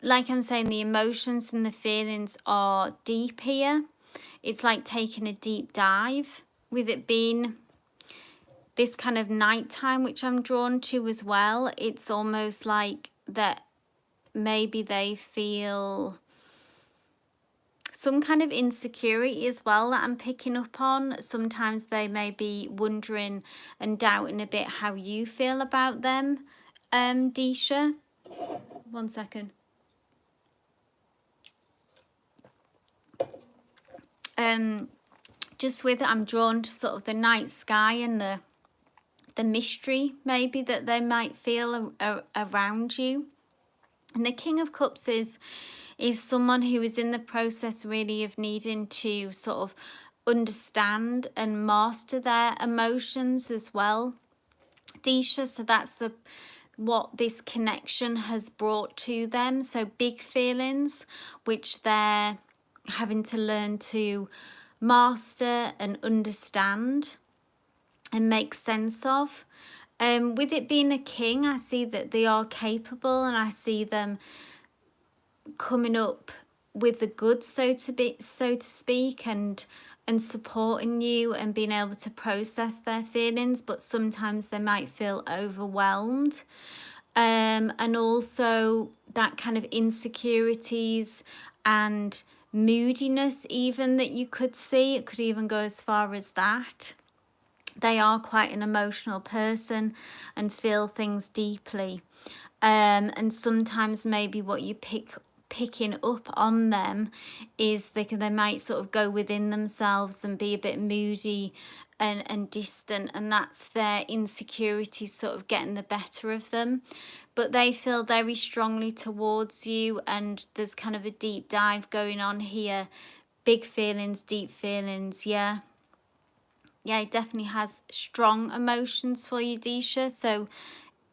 like I'm saying, the emotions and the feelings are deep here. It's like taking a deep dive, with it being this kind of nighttime, which I'm drawn to as well. It's almost like that maybe they feel some kind of insecurity as well that I'm picking up on. Sometimes they may be wondering and doubting a bit how you feel about them, Disha. 1 second. Just with it, I'm drawn to sort of the night sky and the mystery maybe that they might feel around you. And the King of Cups is someone who is in the process really of needing to sort of understand and master their emotions as well, Disha. So that's what this connection has brought to them. So big feelings which they're having to learn to master and understand and make sense of. With it being a king, I see that they are capable, and I see them coming up with the goods, so to speak, and supporting you and being able to process their feelings. But sometimes they might feel overwhelmed, and also that kind of insecurities and moodiness even that you could see. It could even go as far as that. They are quite an emotional person and feel things deeply. And sometimes maybe what you picking up on them is they might sort of go within themselves and be a bit moody and distant, and that's their insecurities sort of getting the better of them. But they feel very strongly towards you, and there's kind of a deep dive going on here. Big feelings, deep feelings, yeah. Yeah, it definitely has strong emotions for you, Disha. So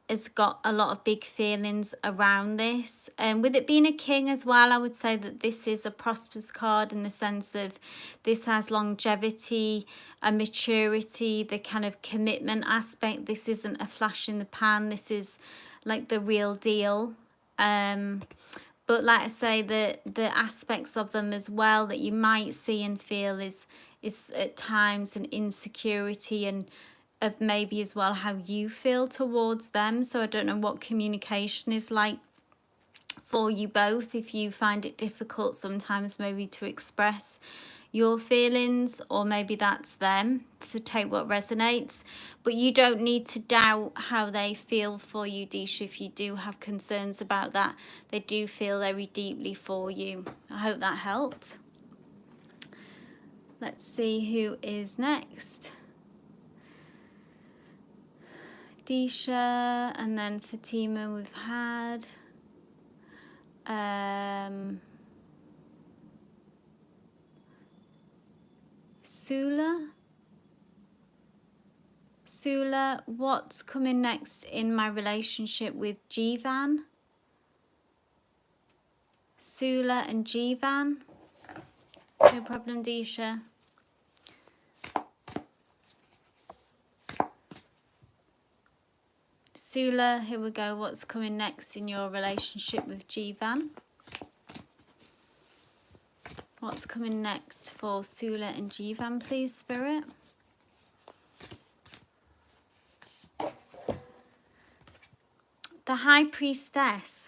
has got a lot of big feelings around this. And with it being a king as well, I would say that this is a prosperous card in the sense of this has longevity, a maturity, the kind of commitment aspect. This isn't a flash in the pan. This is like the real deal. But like I say, the aspects of them as well that you might see and feel is at times an insecurity and of maybe as well how you feel towards them. So I don't know what communication is like for you both, if you find it difficult sometimes maybe to express your feelings, or maybe that's them, so take what resonates. But you don't need to doubt how they feel for you, Disha. If you do have concerns about that, they do feel very deeply for you. I hope that helped. Let's see who is next. Disha, and then Fatima we've had. Sula, what's coming next in my relationship with Jivan? Sula and Jivan. No problem, Disha. Sula, here we go. What's coming next in your relationship with Jivan? What's coming next for Sula and Jivan, please, Spirit? The High Priestess.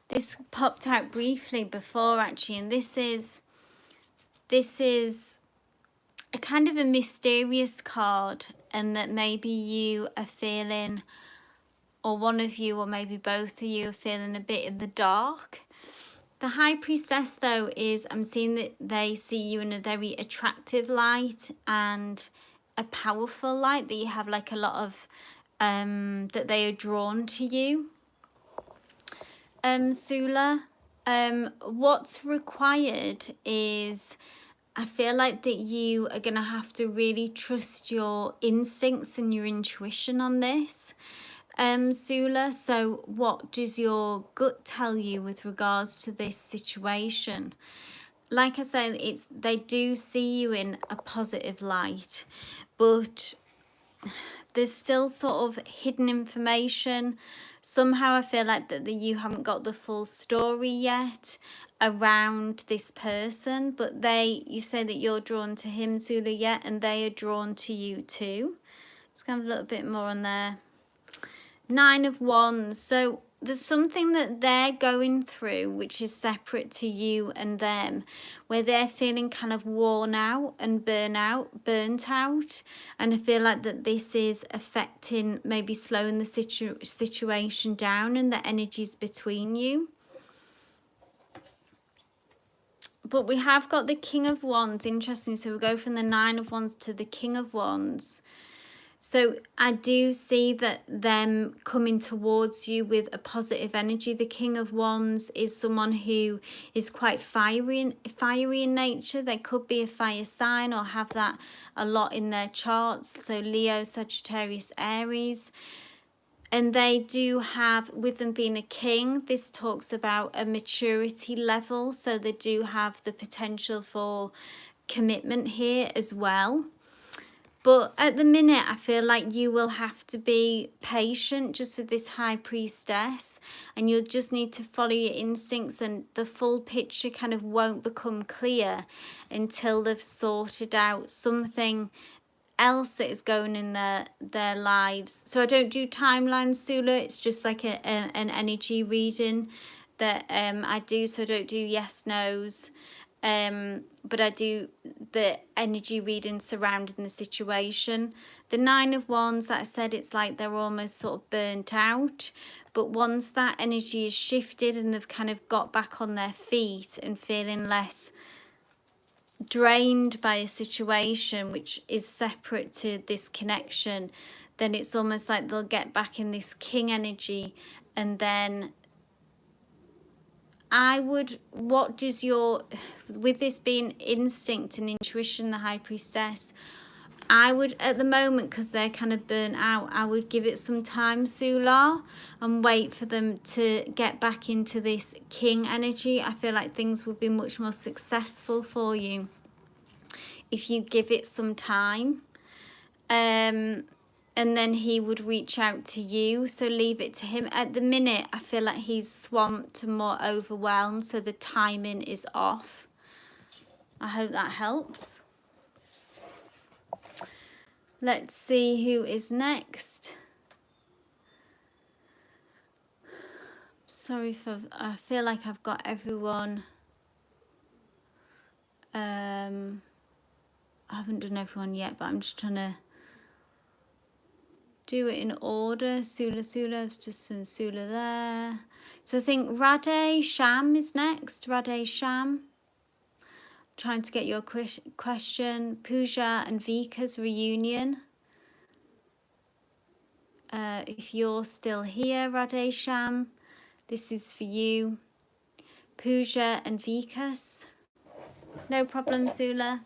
This popped out briefly before, actually, and this is a kind of a mysterious card, and that maybe you are feeling, or one of you, or maybe both of you are feeling a bit in the dark. The High Priestess, though, is, I'm seeing that they see you in a very attractive light and a powerful light, that you have like a lot of, that they are drawn to you. Sula, what's required is, I feel like that you are going to have to really trust your instincts and your intuition on this. Sula, so what does your gut tell you with regards to this situation? Like I said, they do see you in a positive light, but there's still sort of hidden information. Somehow I feel like that you haven't got the full story yet around this person, but you say that you're drawn to him, Sula, yet, and they are drawn to you too. Just kind of a little bit more on there. 9 of Wands. So there's something that they're going through which is separate to you and them, where they're feeling kind of worn out and burnt out. And I feel like that this is affecting, maybe slowing the situation down and the energies between you. But we have got the King of Wands. Interesting. So we'll go from the 9 of Wands to the King of Wands. So I do see that them coming towards you with a positive energy. The King of Wands is someone who is quite fiery in nature. They could be a fire sign or have that a lot in their charts. So Leo, Sagittarius, Aries. And they do have, with them being a king, this talks about a maturity level. So they do have the potential for commitment here as well. But at the minute, I feel like you will have to be patient just with this High Priestess, and you'll just need to follow your instincts, and the full picture kind of won't become clear until they've sorted out something else that is going in their lives. So I don't do timelines, Sula. It's just like an energy reading that I do. So I don't do yes, no's. But I do the energy reading surrounding the situation. The 9 of Wands, like I said, it's like they're almost sort of burnt out. But once that energy is shifted and they've kind of got back on their feet and feeling less drained by a situation which is separate to this connection, then it's almost like they'll get back in this king energy. And then what does your, with this being instinct and intuition, the High Priestess, I would, at the moment, because they're kind of burnt out, I would give it some time, Sula, and wait for them to get back into this king energy. I feel like things would be much more successful for you if you give it some time. And then he would reach out to you, so leave it to him. At the minute, I feel like he's swamped and more overwhelmed, so the timing is off. I hope that helps. Let's see who is next. Sorry if I feel like I've got everyone. I haven't done everyone yet, but I'm just trying to do it in order. Sula, I've just done Sula there. So I think Radhe Sham is next. Radhe Sham. Trying to get your question. Pooja and Vika's reunion. If you're still here, Radhe Sham, this is for you. Pooja and Vika's. No problem, Sula.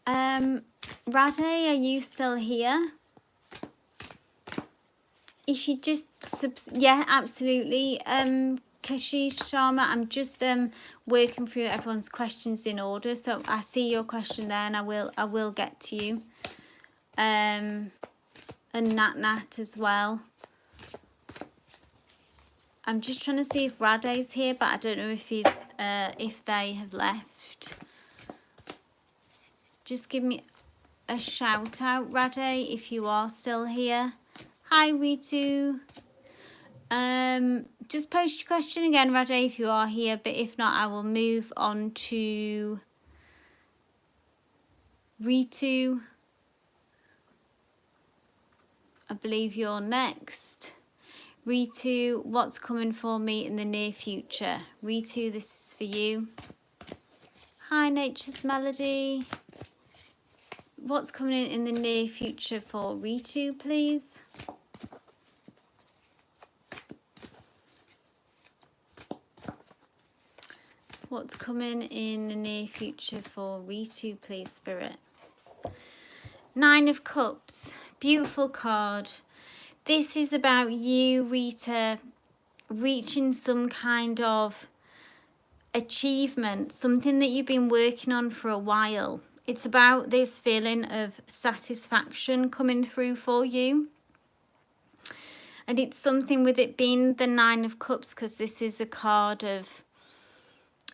Radhe, are you still here? If you just yeah, absolutely. Kashish Sharma, I'm just working through everyone's questions in order, so I see your question there, and I will get to you. And Nat as well. I'm just trying to see if Radhe's here, but I don't know if he's if they have left. Just give me a shout out, Radhe, if you are still here. Hi, Ritu. Just post your question again, Radhe, if you are here, but if not, I will move on to Ritu. I believe you're next. Ritu, what's coming for me in the near future? Ritu, this is for you. Hi, Nature's Melody. What's coming in the near future for Ritu, please? What's coming in the near future for Ritu, please, Spirit? Nine of Cups. Beautiful card. This is about you, Rita, reaching some kind of achievement, something that you've been working on for a while. It's about this feeling of satisfaction coming through for you. And it's something with it being the Nine of Cups, because this is a card of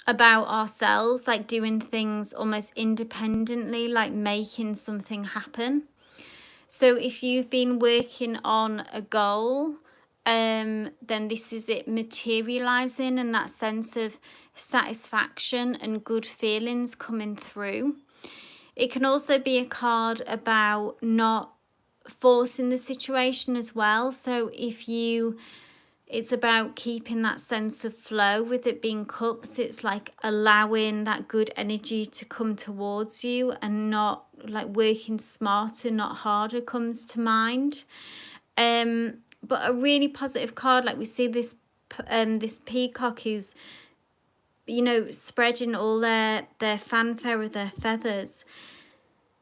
about ourselves, like doing things almost independently, like making something happen. So if you've been working on a goal, then this is it materializing, and that sense of satisfaction and good feelings coming through. It can also be a card about not forcing the situation as well. So if it's about keeping that sense of flow. With it being cups, it's like allowing that good energy to come towards you, and not like working smarter, not harder, comes to mind. But a really positive card, like we see this this peacock who's, you know, spreading all their fanfare of their feathers.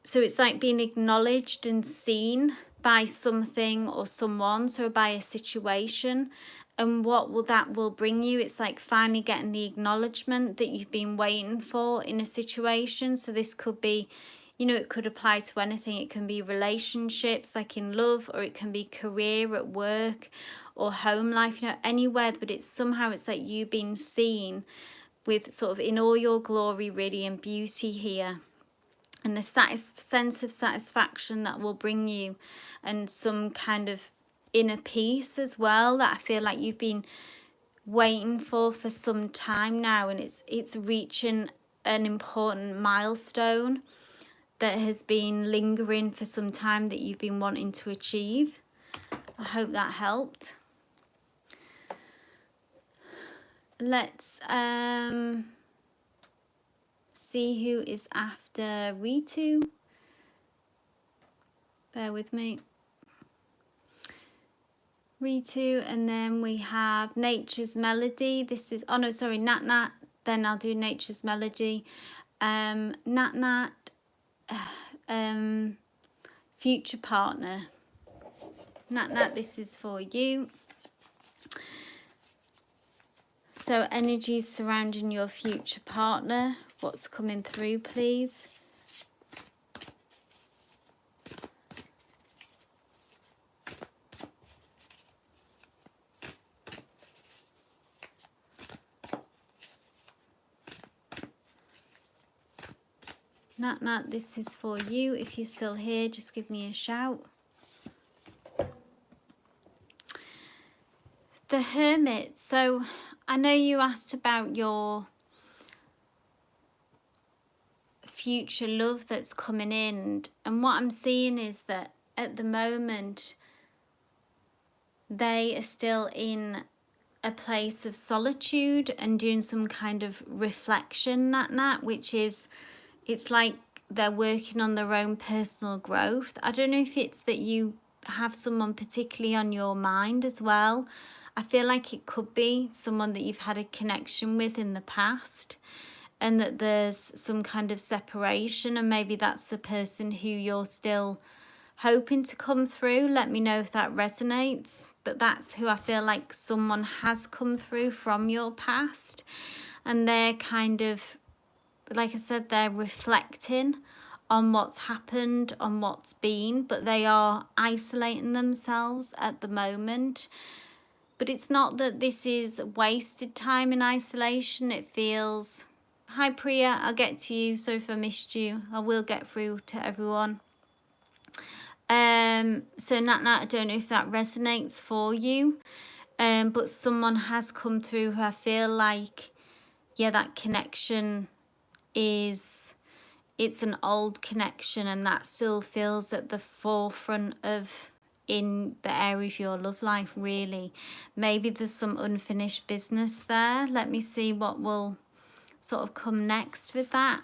So it's like being acknowledged and seen by something or someone, so by a situation. And what that will bring you, it's like finally getting the acknowledgement that you've been waiting for in a situation. So this could be, you know, it could apply to anything. It can be relationships, like in love, or it can be career at work or home life, you know, anywhere. But it's somehow, it's like you being seen with sort of in all your glory, really, and beauty here. And the sense of satisfaction that will bring you, and some kind of inner peace as well, that I feel like you've been waiting for some time now, and it's reaching an important milestone that has been lingering for some time, that you've been wanting to achieve. I hope that helped. Let's see who is after Ritu. Bear with me. Ritu, and then we have Nature's Melody. This is, oh no, sorry, Nat. Then I'll do Nature's Melody. Nat, future partner. Nat, this is for you. So energies surrounding your future partner. What's coming through, please? Nat, this is for you. If you're still here, just give me a shout. The Hermit. So I know you asked about your future love that's coming in, and what I'm seeing is that at the moment they are still in a place of solitude and doing some kind of reflection, Nat, which is, it's like they're working on their own personal growth. I don't know if it's that you have someone particularly on your mind as well. I feel like it could be someone that you've had a connection with in the past, and that there's some kind of separation, and maybe that's the person who you're still hoping to come through. Let me know if that resonates. But that's who I feel like someone has come through from your past, and they're kind of, like I said, they're reflecting on what's happened, on what's been, but they are isolating themselves at the moment. But it's not that this is wasted time in isolation. It feels, hi Priya, I'll get to you. So if I missed you, I will get through to everyone. So Nat, I don't know if that resonates for you, but someone has come through who I feel like, yeah, that connection is, it's an old connection, and that still feels at the forefront of, in the area of your love life, really. Maybe there's some unfinished business there. Let me see what will sort of come next with that.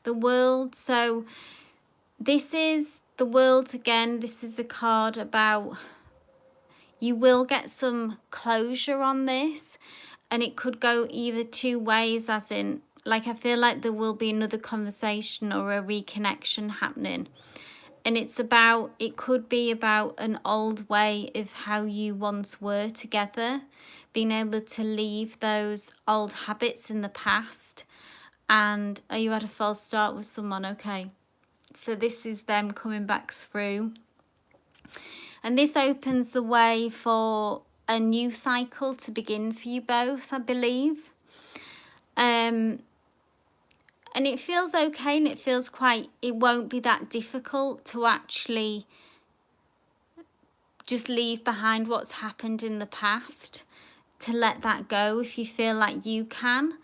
The World. So this is the World again. This is a card about, you will get some closure on this, and it could go either two ways, as in, like, I feel like there will be another conversation or a reconnection happening. And it's about, it could be about an old way of how you once were together, being able to leave those old habits in the past. And are you at a false start with someone? Okay. So this is them coming back through. And this opens the way for a new cycle to begin for you both, I believe. And it feels okay, and it feels quite, it won't be that difficult to actually just leave behind what's happened in the past, to let that go if you feel like you can.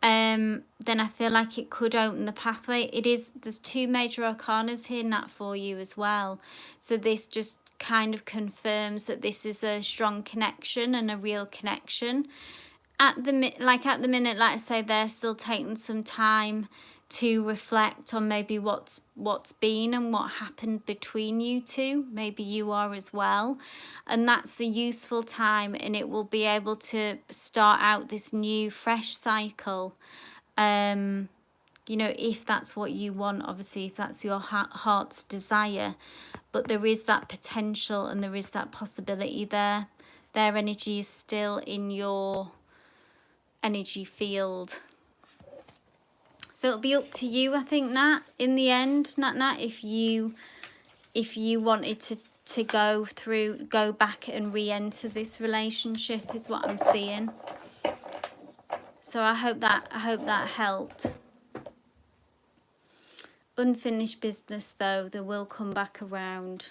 Then I feel like it could open the pathway. It is, there's two major arcanas here, Nat, for you as well. So this just kind of confirms that this is a strong connection and a real connection. At the minute, like I say, they're still taking some time to reflect on maybe what's been and what happened between you two. Maybe you are as well, and that's a useful time, and it will be able to start out this new fresh cycle. You know, if that's what you want, obviously, if that's your heart's desire. But there is that potential, and there is that possibility there. Their energy is still in your energy field. So it'll be up to you, I think, Nat, in the end, Nat, if you wanted to go back and re-enter this relationship, is what I'm seeing. So I hope that helped. Unfinished business, though, they will come back around.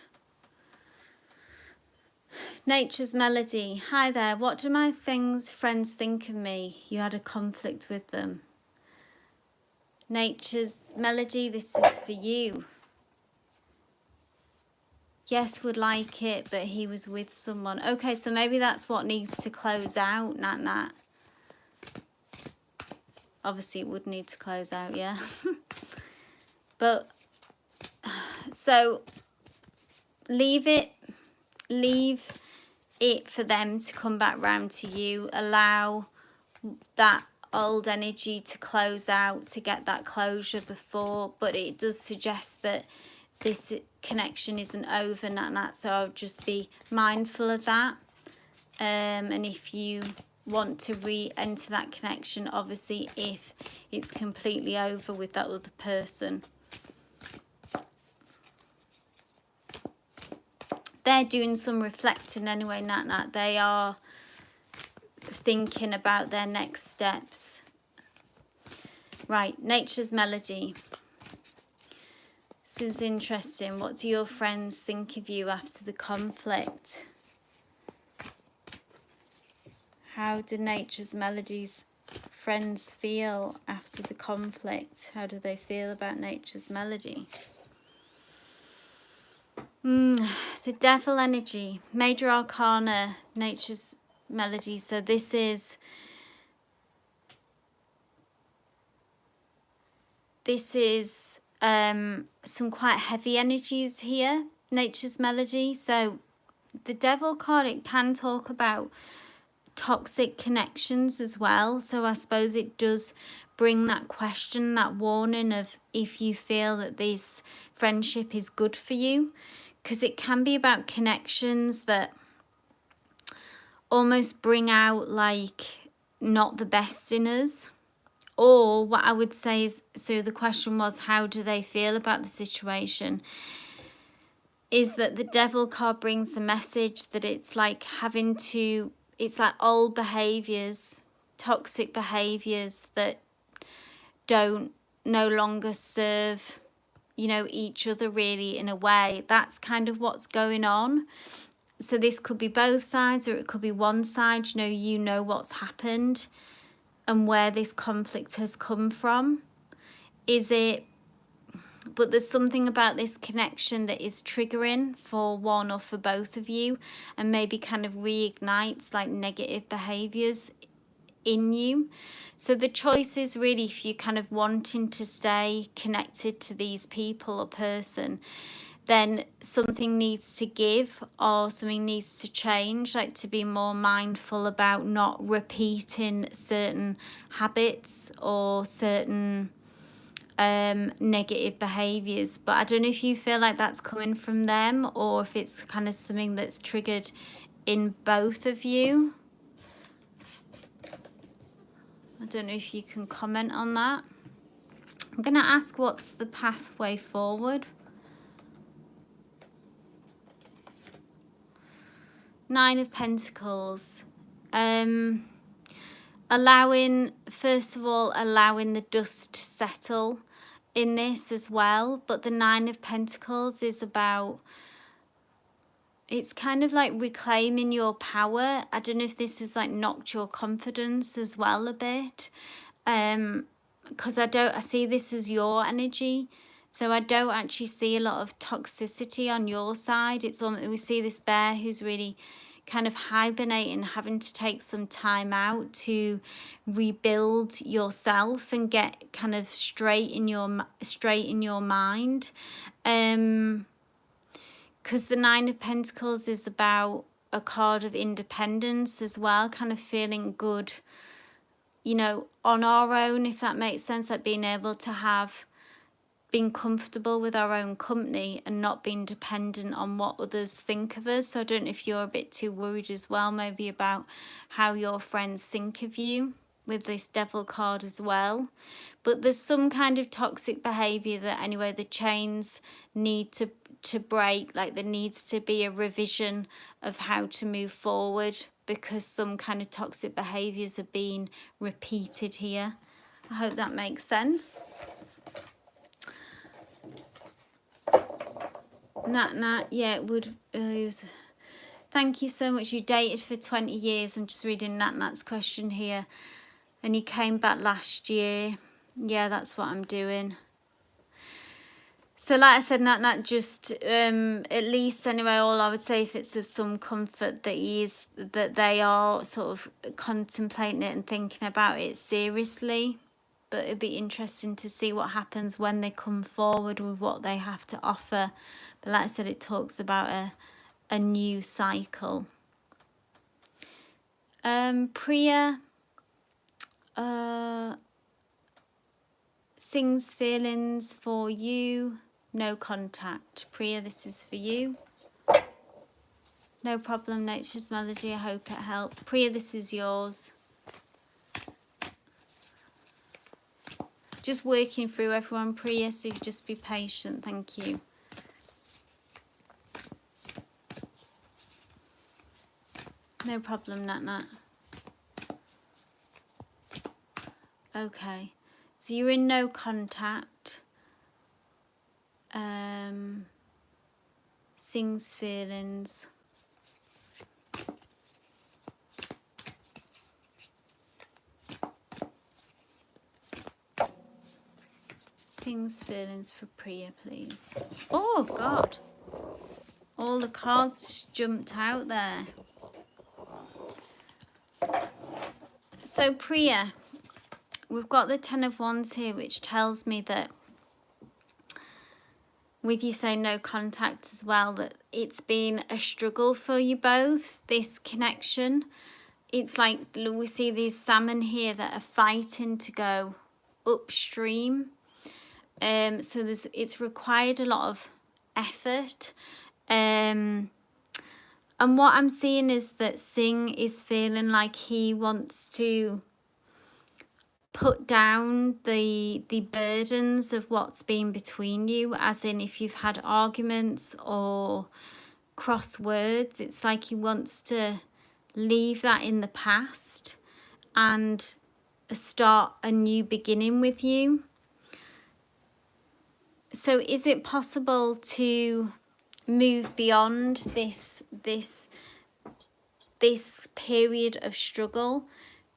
Nature's Melody. Hi there. What do my friends think of me? You had a conflict with them. Nature's Melody, this is for you. Yes, would like it, but he was with someone. Okay, so maybe that's what needs to close out, Nat. Obviously, it would need to close out, yeah. But, so, leave it for them to come back round to you. Allow that old energy to close out, to get that closure before, but it does suggest that this connection isn't over, Nat, so I'll just be mindful of that. And if you want to re-enter that connection, obviously if it's completely over with that other person. They're doing some reflecting anyway, Nat. They are thinking about their next steps. Right, nature's melody. This is interesting. What do your friends think of you after the conflict? How do nature's melody's friends feel after the conflict? How do they feel about nature's melody? The devil energy, major arcana, nature's melody. So this is some quite heavy energies here, nature's melody. So the devil card, it can talk about toxic connections as well. So I suppose it does bring that question, that warning of if you feel that this friendship is good for you, because it can be about connections that almost bring out like not the best in us. Or what I would say is, so the question was, how do they feel about the situation? Is that the devil card brings the message that it's like it's like old behaviors, toxic behaviors that don't no longer serve, each other really in a way. That's kind of what's going on. So this could be both sides, or it could be one side. You know what's happened and where this conflict has come from. But there's something about this connection that is triggering for one or for both of you, and maybe kind of reignites like negative behaviors in you. So the choice is really, if you're kind of wanting to stay connected to these people or person, then something needs to give or something needs to change, like to be more mindful about not repeating certain habits or certain negative behaviors. But I don't know if you feel like that's coming from them, or if it's kind of something that's triggered in both of you. I don't know if you can comment on that. I'm going to ask, what's the pathway forward? Nine of Pentacles. First of all, allowing the dust to settle in this as well. But the Nine of Pentacles is about, it's kind of like reclaiming your power. I don't know if this has like knocked your confidence as well a bit. Because I see this as your energy. So I don't actually see a lot of toxicity on your side. It's almost, we see this bear who's really kind of hibernating, having to take some time out to rebuild yourself and get kind of straight in your mind. Because the Nine of Pentacles is about a card of independence as well, kind of feeling good, on our own, if that makes sense, like being able to being comfortable with our own company and not being dependent on what others think of us. So I don't know if you're a bit too worried as well, maybe about how your friends think of you with this devil card as well. But there's some kind of toxic behavior that anyway the chains need to break. Like there needs to be a revision of how to move forward, because some kind of toxic behaviors are being repeated here. I hope that makes sense. Nat, yeah, it would. Thank you so much. You dated for 20 years. I'm just reading Nat's question here. And you came back last year. Yeah, that's what I'm doing. So like I said, Nat just, at least anyway, all I would say, if it's of some comfort, that they are sort of contemplating it and thinking about it seriously. But it'd be interesting to see what happens when they come forward with what they have to offer. But like I said, it talks about a new cycle. Priya, Sings feelings for you. No contact. Priya, this is for you. No problem, Nature's Melody. I hope it helped. Priya, this is yours. Just working through everyone, Priya, so just be patient. Thank you. No problem, Nat Nat. Okay. So you're in no contact. Sings feelings. Sings feelings for Priya, please. Oh, God. All the cards just jumped out there. So, Priya, we've got the Ten of Wands here, which tells me that with you saying no contact as well, that it's been a struggle for you both, this connection. It's like we see these salmon here that are fighting to go upstream. So it's required a lot of effort. And what I'm seeing is that Singh is feeling like he wants to put down the burdens of what's been between you, as in if you've had arguments or cross words, it's like he wants to leave that in the past and start a new beginning with you. So is it possible to move beyond this period of struggle?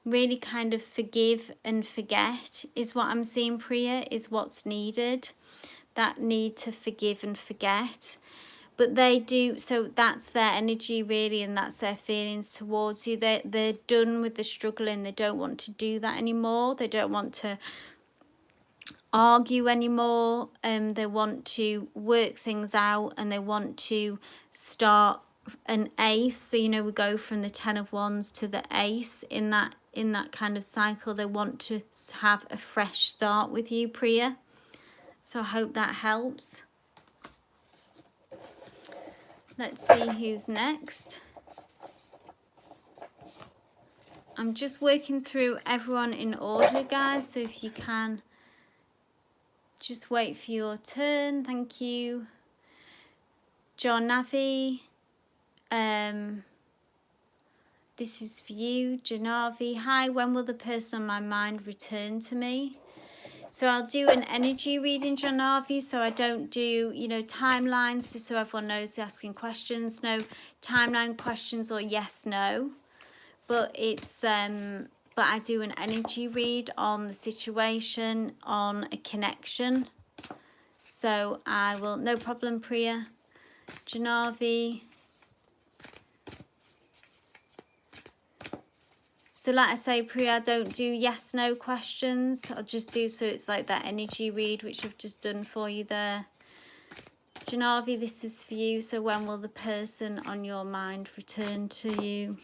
Really kind of forgive and forget is what I'm seeing, Priya, is what's needed. That need to forgive and forget. But they do, so that's their energy really, and that's their feelings towards you. They're done with the struggling. They don't want to do that anymore. They don't want to argue anymore. They want to work things out, and they want to start an ace. So, you know, we go from the Ten of Wands to the ace in that kind of cycle. They want to have a fresh start with you, Priya. So I hope that helps. Let's see who's next. I'm just working through everyone in order, guys. So if you can just wait for your turn. Thank you. John Navi. This is for you. Janavi. Hi, when will the person on my mind return to me? So I'll do an energy reading, Janavi, so I don't do, you know, timelines, just so everyone knows asking questions. No timeline questions or yes, no. But it's, but I do an energy read on the situation, on a connection. So I will, no problem, Priya. Janavi. So like I say, Priya, I don't do yes, no questions. I'll just do, so it's like that energy read, which I've just done for you there. Janavi, this is for you. So when will the person on your mind return to you?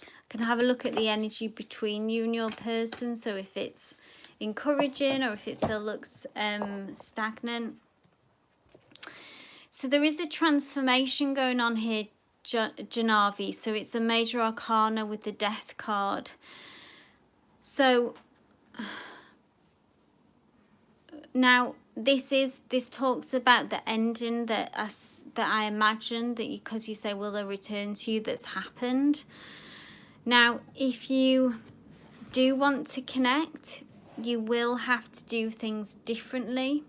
I can have a look at the energy between you and your person. So if it's encouraging or if it still looks stagnant. So there is a transformation going on here, Janavi. So it's a major arcana with the death card. So now this talks about the ending that I imagine that because you say will they return to you, that's happened. Now if you do want to connect, you will have to do things differently,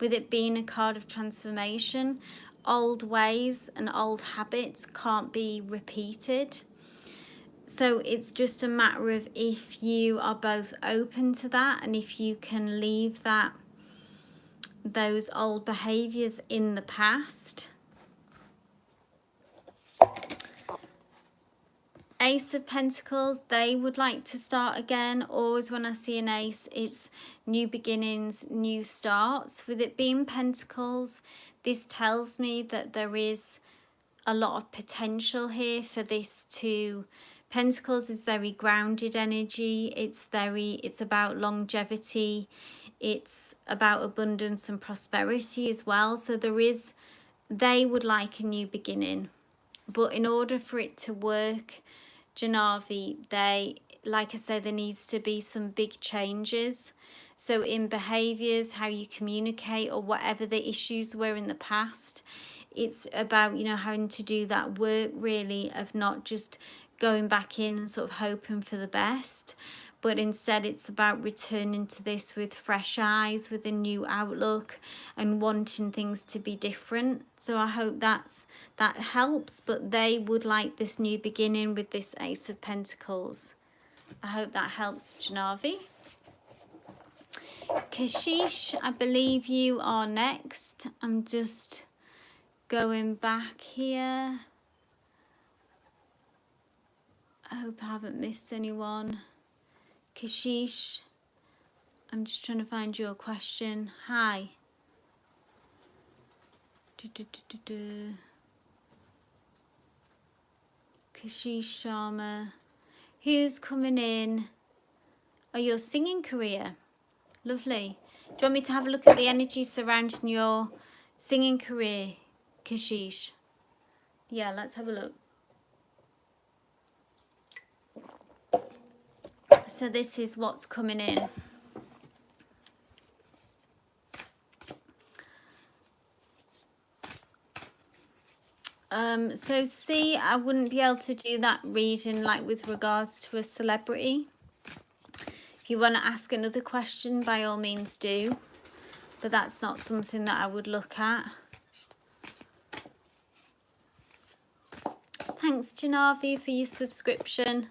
with it being a card of transformation. Old ways and old habits can't be repeated. So it's just a matter of if you are both open to that, and if you can leave those old behaviors in the past. Ace of Pentacles, they would like to start again. Always when I see an ace, it's new beginnings, new starts. With it being Pentacles, this tells me that there is a lot of potential here for this to Pentacles is very grounded energy. It's about longevity. It's about abundance and prosperity as well. So they would like a new beginning. But in order for it to work, Janavi, like I said, there needs to be some big changes. So in behaviors, how you communicate, or whatever the issues were in the past, it's about, having to do that work really of not just going back in and sort of hoping for the best, but instead it's about returning to this with fresh eyes, with a new outlook, and wanting things to be different. So I hope that helps, but they would like this new beginning with this Ace of Pentacles. I hope that helps, Janavi. Kashish, I believe you are next. I'm just going back here. I hope I haven't missed anyone. Kashish, I'm just trying to find your question. Hi. Kashish Sharma. Who's coming in? Oh, your singing career. Lovely. Do you want me to have a look at the energy surrounding your singing career, Kashish? Yeah, let's have a look. So this is what's coming in. So see, I wouldn't be able to do that reading like with regards to a celebrity. If you want to ask another question, by all means do, but that's not something that I would look at. Thanks, Janavi, for your subscription.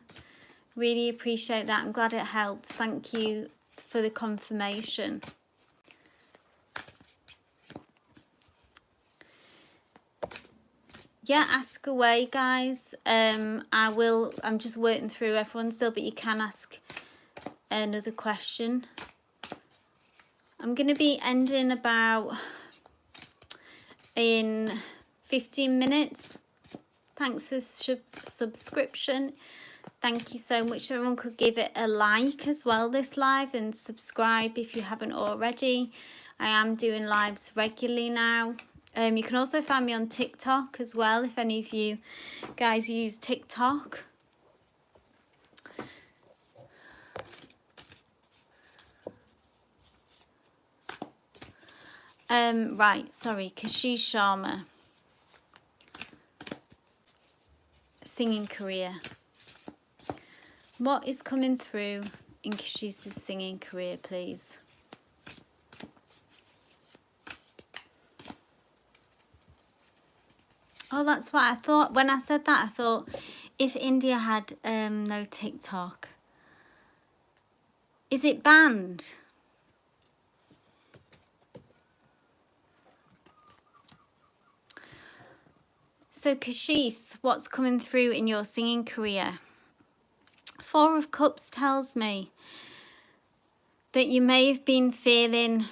Really appreciate that. I'm glad it helped. Thank you for the confirmation. Yeah, ask away, guys. I'm just working through everyone still, but you can ask another question. I'm going to be ending about in 15 minutes. Thanks for subscription. Thank you so much. Everyone could give it a like as well, this live, and subscribe if you haven't already. I am doing lives regularly now. You can also find me on TikTok as well, if any of you guys use TikTok. Right, sorry, Kashish Sharma. Singing career. What is coming through in Kashish's singing career, please? Oh, that's what I thought. When I said that, I thought if India had no TikTok. Is it banned? So Kashish, what's coming through in your singing career? Four of Cups tells me that you may have been feeling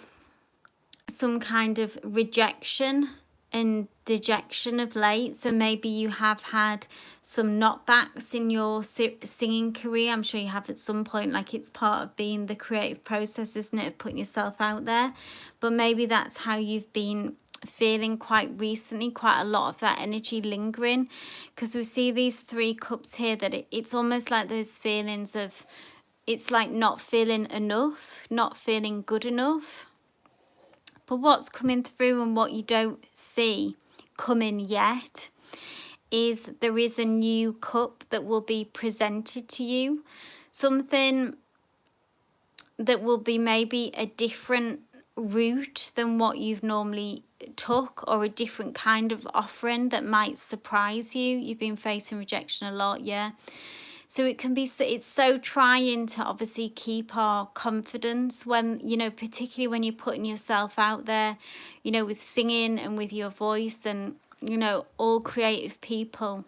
some kind of rejection and dejection of late. So maybe you have had some knockbacks in your singing career. I'm sure you have at some point, like it's part of being the creative process, isn't it, of putting yourself out there? But maybe that's how you've been feeling quite recently, quite a lot of that energy lingering, because we see these three cups here, that it's almost like those feelings of, it's like not feeling enough, not feeling good enough. But what's coming through and what you don't see coming yet is there is a new cup that will be presented to you. Something that will be maybe a different route than what you've normally took, or a different kind of offering that might surprise you. You've been facing rejection a lot, yeah. So it can be, it's so trying to obviously keep our confidence when, particularly when you're putting yourself out there, with singing and with your voice, and, all creative people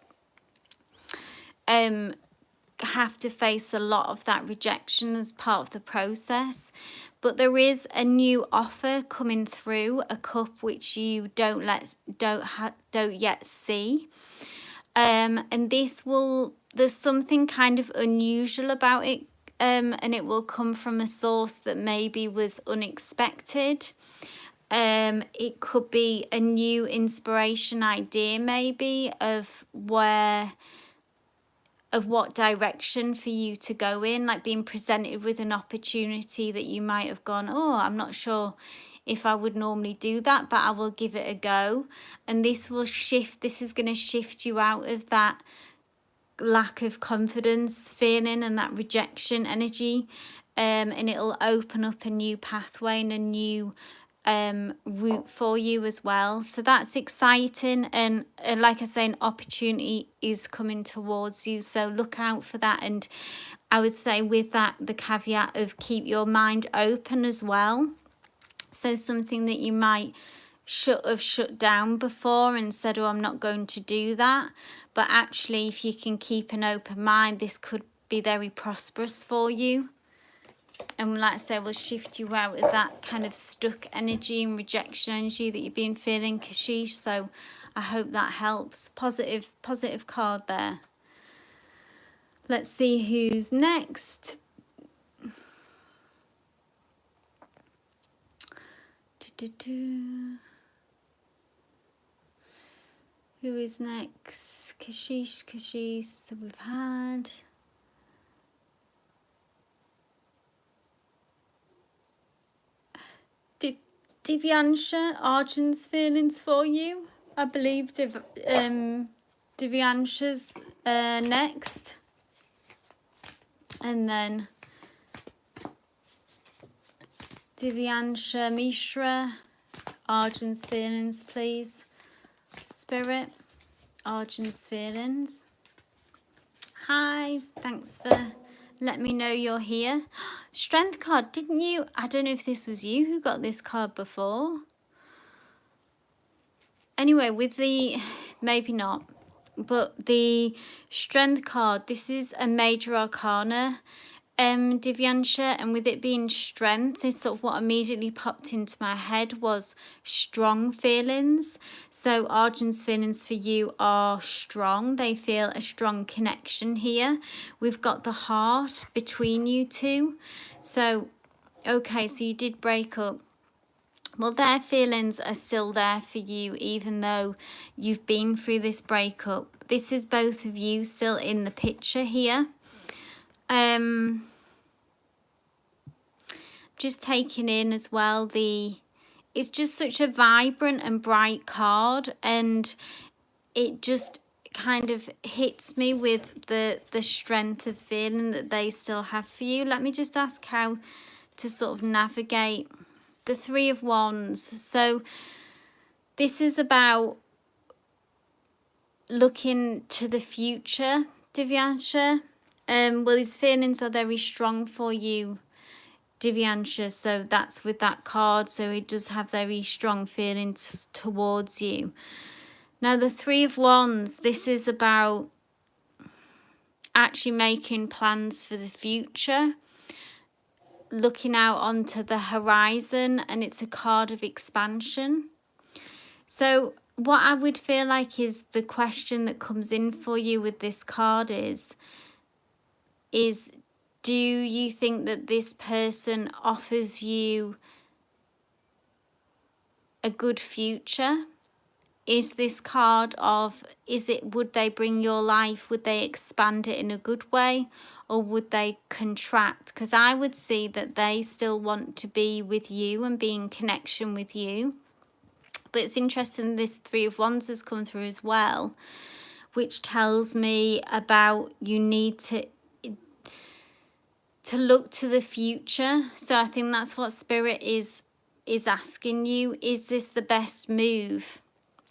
have to face a lot of that rejection as part of the process. But there is a new offer coming through, a cup which you don't yet see. And there's something kind of unusual about it, and it will come from a source that maybe was unexpected. It could be a new inspiration idea, maybe of what direction for you to go in, like being presented with an opportunity that you might have gone, oh, I'm not sure if I would normally do that, but I will give it a go. And this is going to shift you out of that lack of confidence feeling and that rejection energy, and it'll open up a new pathway and a new route for you as well. So that's exciting, and like I say, an opportunity is coming towards you, so look out for that. And I would say with that, the caveat of keep your mind open as well. So something that you might have shut down before and said, oh, I'm not going to do that, but actually if you can keep an open mind, this could be very prosperous for you. And like I say, we'll shift you out of that kind of stuck energy and rejection energy that you've been feeling, Kashish. So I hope that helps. Positive card there. Let's see who's next. Who is next? Kashish that we've had. Divyansha, Arjun's feelings for you. I believe Divyansha's next. And then Divyansha Mishra, Arjun's feelings, please. Spirit, Arjun's feelings. Hi, thanks for letting me know you're here. Strength card, didn't you? I don't know if this was you who got this card before. Anyway, maybe not, but the Strength card, this is a major arcana, Divyansha, and with it being strength, this sort of what immediately popped into my head was strong feelings. So Arjun's feelings for you are strong. They feel a strong connection here. We've got the heart between you two. So, okay, so you did break up. Well, their feelings are still there for you, even though you've been through this breakup. This is both of you still in the picture here. Just taking in as well it's just such a vibrant and bright card, and it just kind of hits me with the strength of feeling that they still have for you. Let me just ask how to sort of navigate the Three of Wands. So this is about looking to the future, Divyansha. Well, his feelings are very strong for you, Divyansha, so that's with that card. So he does have very strong feelings towards you. Now the Three of Wands, this is about actually making plans for the future, looking out onto the horizon, and it's a card of expansion. So what I would feel like is the question that comes in for you with this card is do you think that this person offers you a good future? Is this card of, would they bring your life, would they expand it in a good way, or would they contract? Because I would see that they still want to be with you and be in connection with you. But it's interesting, this Three of Wands has come through as well, which tells me about you need to look to the future. So I think that's what Spirit is asking you. Is this the best move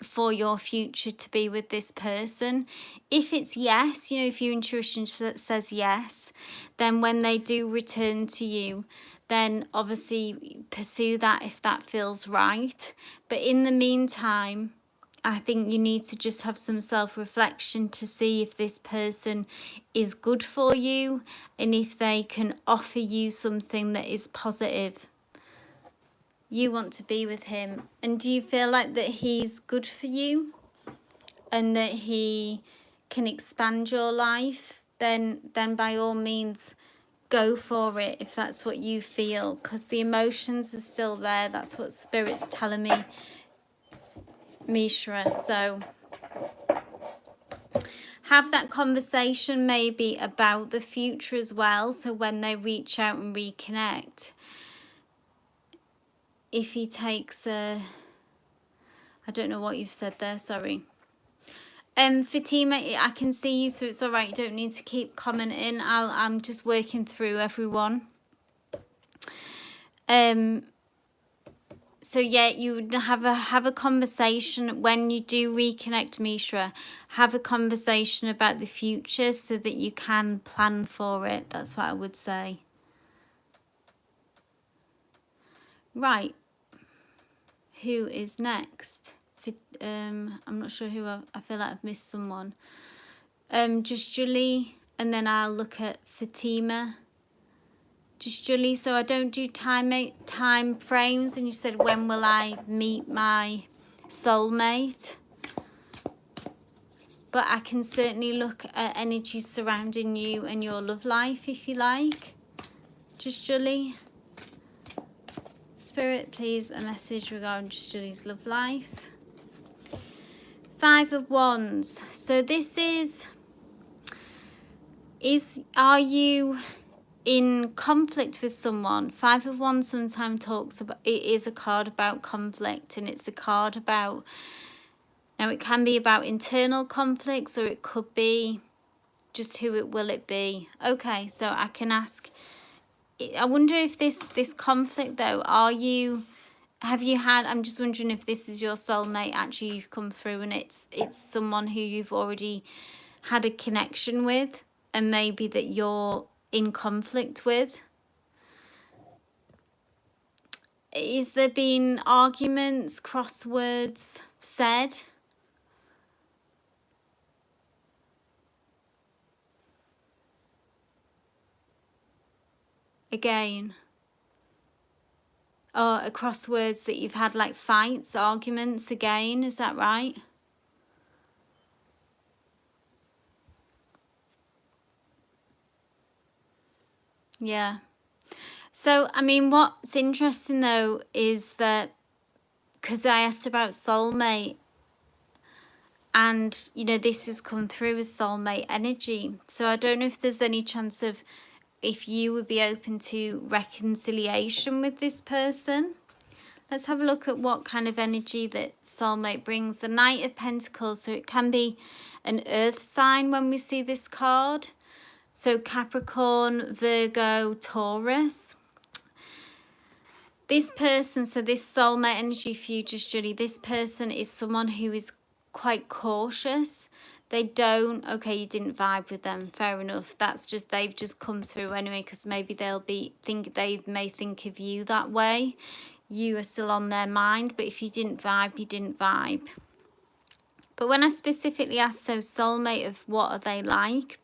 for your future, to be with this person? If it's yes, you know, if your intuition says yes, then when they do return to you, then obviously pursue that if that feels right. But in the meantime, I think you need to just have some self-reflection to see if this person is good for you and if they can offer you something that is positive. You want to be with him, and do you feel like that he's good for you and that he can expand your life, then by all means go for it if that's what you feel, because the emotions are still there. That's what Spirit's telling me, Mishra. So have that conversation maybe about the future as well, so when they reach out and reconnect, if he takes a, I don't know what you've said there, sorry. Fatima, I can see you, so it's all right. You don't need to keep commenting. I'm just working through everyone. So yeah, you would have a conversation when you do reconnect, Mishra. Have a conversation about the future so that you can plan for it. That's what I would say. Right. Who is next? I'm not sure who. I feel like I've missed someone. Just Julie, and then I'll look at Fatima. Just Julie. So I don't do time frames. And you said, when will I meet my soulmate? But I can certainly look at energies surrounding you and your love life if you like. Just Julie. Spirit, please, a message regarding Just Julie's love life. 5 of Wands. So this is are you in conflict with someone? 5 of Wands sometimes talks about, it is a card about conflict, and it's a card about, now it can be about internal conflicts, or it could be just will it be. Okay, so I can ask, I wonder if this conflict though, have you had, I'm just wondering if this is your soulmate actually you've come through, and it's someone who you've already had a connection with, and maybe that you're in conflict with. Is there been arguments, crosswords said? Again. Or crosswords that you've had, like fights, arguments again, is that right? Yeah. So, I mean, what's interesting though is that, because I asked about soulmate, and, you know, this has come through as soulmate energy. So I don't know if there's any chance of, if you would be open to reconciliation with this person. Let's have a look at what kind of energy that soulmate brings. The Knight of Pentacles, so it can be an earth sign when we see this card. So Capricorn, Virgo, Taurus. This person, so this soulmate energy for you, Just Julie, this person is someone who is quite cautious. They don't, okay, you didn't vibe with them, fair enough. That's just, they've just come through anyway, because maybe they may think of you that way. You are still on their mind, but if you didn't vibe, you didn't vibe. But when I specifically asked, so soulmate, of what are they like?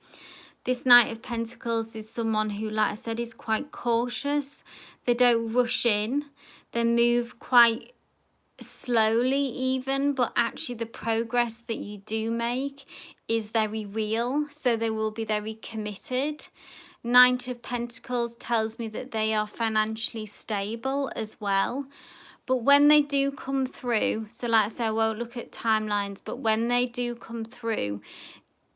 This Knight of Pentacles is someone who, like I said, is quite cautious. They don't rush in. They move quite slowly even, but actually the progress that you do make is very real. So they will be very committed. Knight of Pentacles tells me that they are financially stable as well. But when they do come through, so like I say, I won't look at timelines, but when they do come through,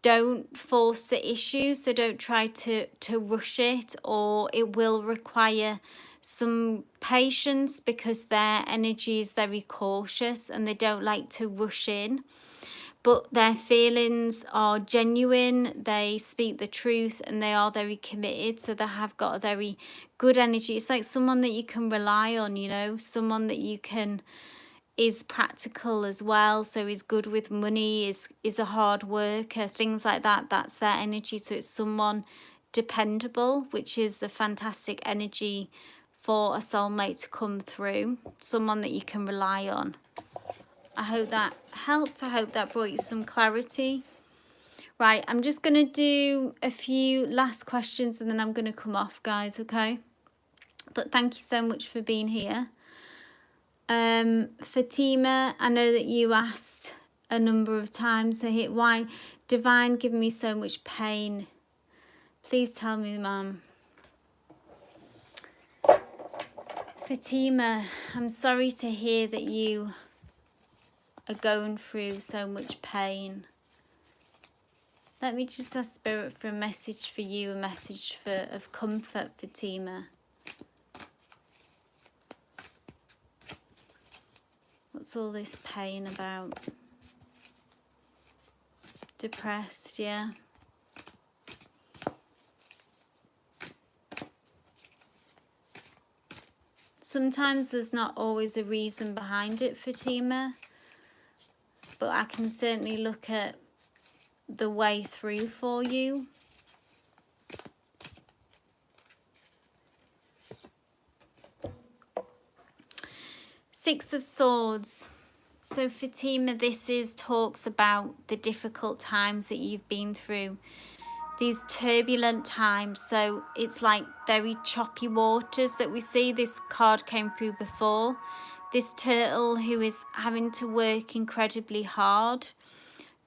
don't force the issue. So don't try to rush it, or it will require some patience, because their energy is very cautious and they don't like to rush in. But their feelings are genuine, they speak the truth, and they are very committed. So they have got a very good energy. It's like someone that you can rely on, you know, someone that you can, is practical as well, so is good with money, is a hard worker, things like that. That's their energy. So it's someone dependable, which is a fantastic energy for a soulmate to come through, someone that you can rely on. I hope that helped. I hope that brought you some clarity. Right, I'm just going to do a few last questions and then I'm going to come off, guys, okay? But thank you so much for being here. Fatima, I know that you asked a number of times. So here, why divine give me so much pain? Please tell me, Mum. Fatima, I'm sorry to hear that you are going through so much pain. Let me just ask Spirit for a message for you, a message of comfort, Fatima. What's all this pain about? Depressed, yeah. Sometimes there's not always a reason behind it, Fatima, but I can certainly look at the way through for you. Six of Swords. So Fatima, this talks about the difficult times that you've been through. These turbulent times. So it's like very choppy waters that we see. This card came through before. This turtle who is having to work incredibly hard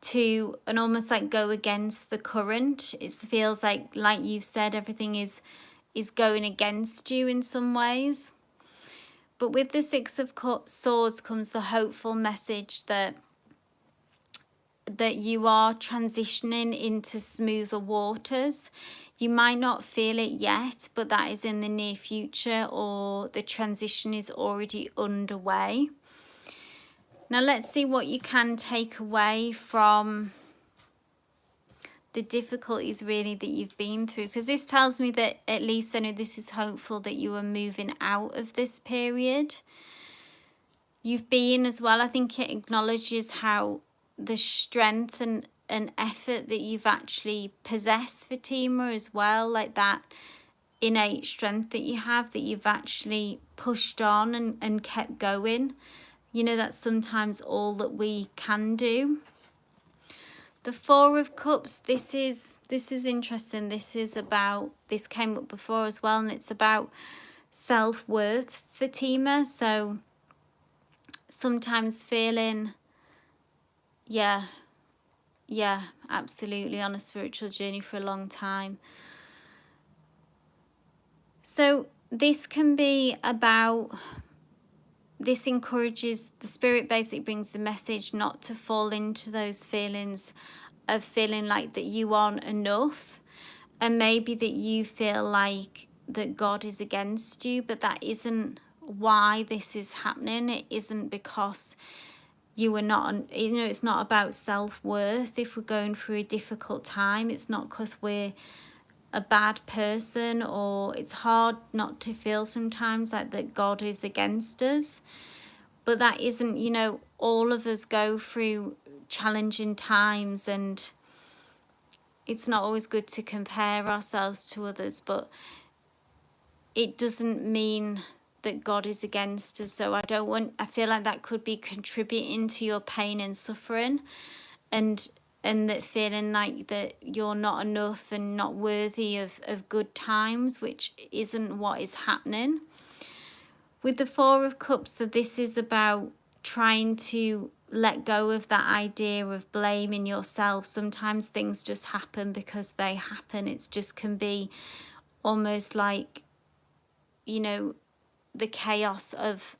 to and almost like go against the current. It feels like you've said, everything is going against you in some ways. But with the Six of Swords comes the hopeful message that you are transitioning into smoother waters. You might not feel it yet, but that is in the near future, or the transition is already underway. Now let's see what you can take away from the difficulties really that you've been through, because this tells me that at least I know this is hopeful that you are moving out of this period. You've been as well, I think it acknowledges how the strength and effort that you've actually possessed, Fatima, as well, like that innate strength that you have, that you've actually pushed on and kept going. You know, that's sometimes all that we can do. The Four of Cups, this is interesting. This came up before as well, and it's about self-worth, Fatima. So sometimes feeling, yeah, absolutely, on a spiritual journey for a long time. So this can be about, this encourages, the Spirit basically brings the message not to fall into those feelings of feeling like that you aren't enough, and maybe that you feel like that God is against you, but that isn't why this is happening. It isn't because you are not, you know, it's not about self-worth. If we're going through a difficult time, it's not because we're a bad person, or it's hard not to feel sometimes like that God is against us. But that isn't, you know, all of us go through challenging times, and it's not always good to compare ourselves to others, but it doesn't mean that God is against us. So I feel like that could be contributing to your pain and suffering, and that feeling like that you're not enough and not worthy of good times, which isn't what is happening. With the Four of Cups, so this is about trying to let go of that idea of blaming yourself. Sometimes things just happen because they happen. It just can be almost like, you know, the chaos of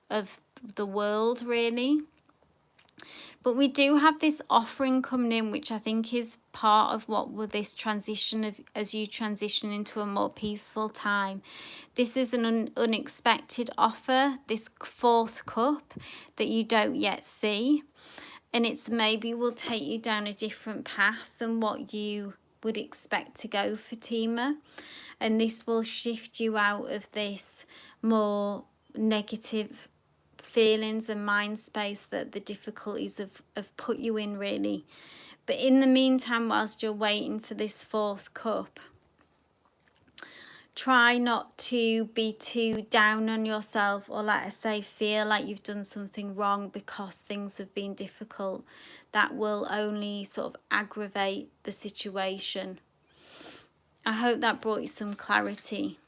the world, really. But we do have this offering coming in, which I think is part of what will this transition of, as you transition into a more peaceful time. This is an unexpected offer, this fourth cup that you don't yet see. And it's maybe will take you down a different path than what you would expect to go, Fatima. And this will shift you out of this more negative feelings and mind space that the difficulties have put you in, really. But in the meantime, whilst you're waiting for this fourth cup, try not to be too down on yourself, or, like I say, feel like you've done something wrong because things have been difficult. That will only sort of aggravate the situation. I hope that brought you some clarity.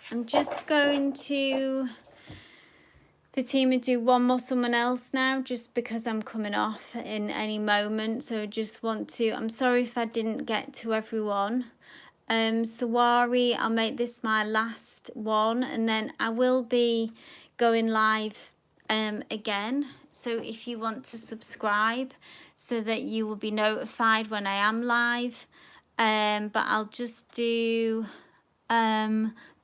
I'm just going to, Fatima, do one more someone else now, just because I'm coming off in any moment. So I just want to, I'm sorry if I didn't get to everyone. Sawari, I'll make this my last one, and then I will be going live again. So if you want to subscribe so that you will be notified when I am live. But I'll just do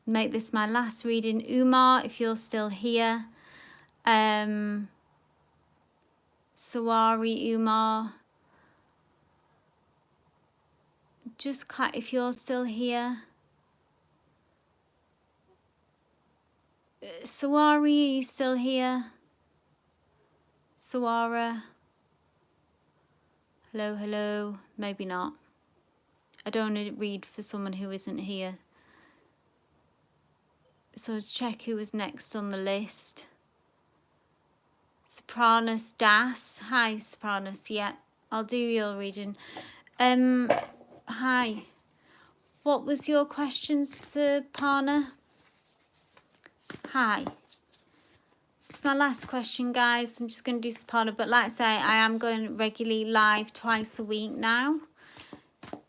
make this my last reading. Umar, if you're still here. Sawari, Umar, just clap if you're still here. Sawari, are you still here? Sawara, hello, hello. Maybe not. I don't want to read for someone who isn't here. So check who was next on the list. Sopranos Das. Hi, Sopranos. Yeah, I'll do your reading. Hi. What was your question, Soprana? Hi. It's my last question, guys. I'm just going to do Soprano, but like I say, I am going regularly live twice a week now.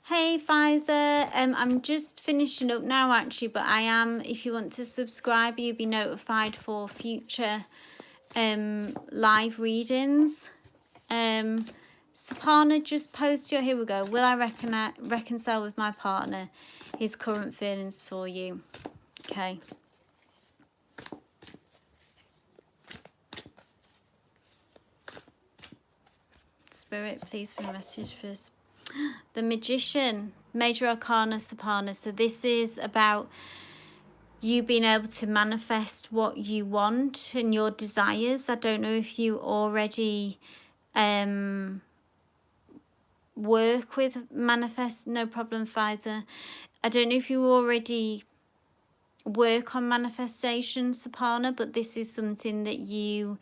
Hey, Pfizer. I'm just finishing up now, actually, but I am, if you want to subscribe, you'll be notified for future live readings. Soprano, just post your, here we go. Will I reconcile with my partner his current feelings for you? Okay. Spirit, please bring a message for us. The Magician, Major Arcana, Soprano. So this is about you being able to manifest what you want and your desires. I don't know if you already work with manifest, no problem, Pfizer. I don't know if you already work on manifestation, Soprano, but this is something that you,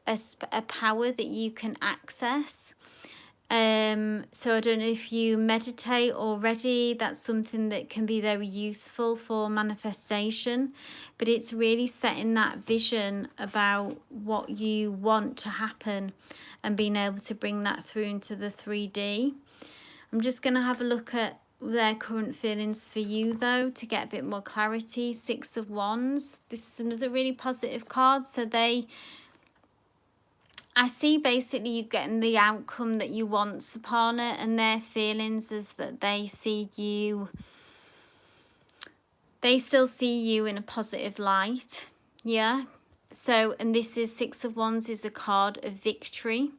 a power that you can access. So I don't know if you meditate already. That's something that can be very useful for manifestation, but it's really setting that vision about what you want to happen and being able to bring that through into the 3D. I'm just going to have a look at their current feelings for you, though, to get a bit more clarity. 6 of Wands. This is another really positive card. So I see basically you getting the outcome that you want, Soprano, and their feelings is that they see you, they still see you in a positive light. Yeah. So, and this is 6 of Wands is a card of victory.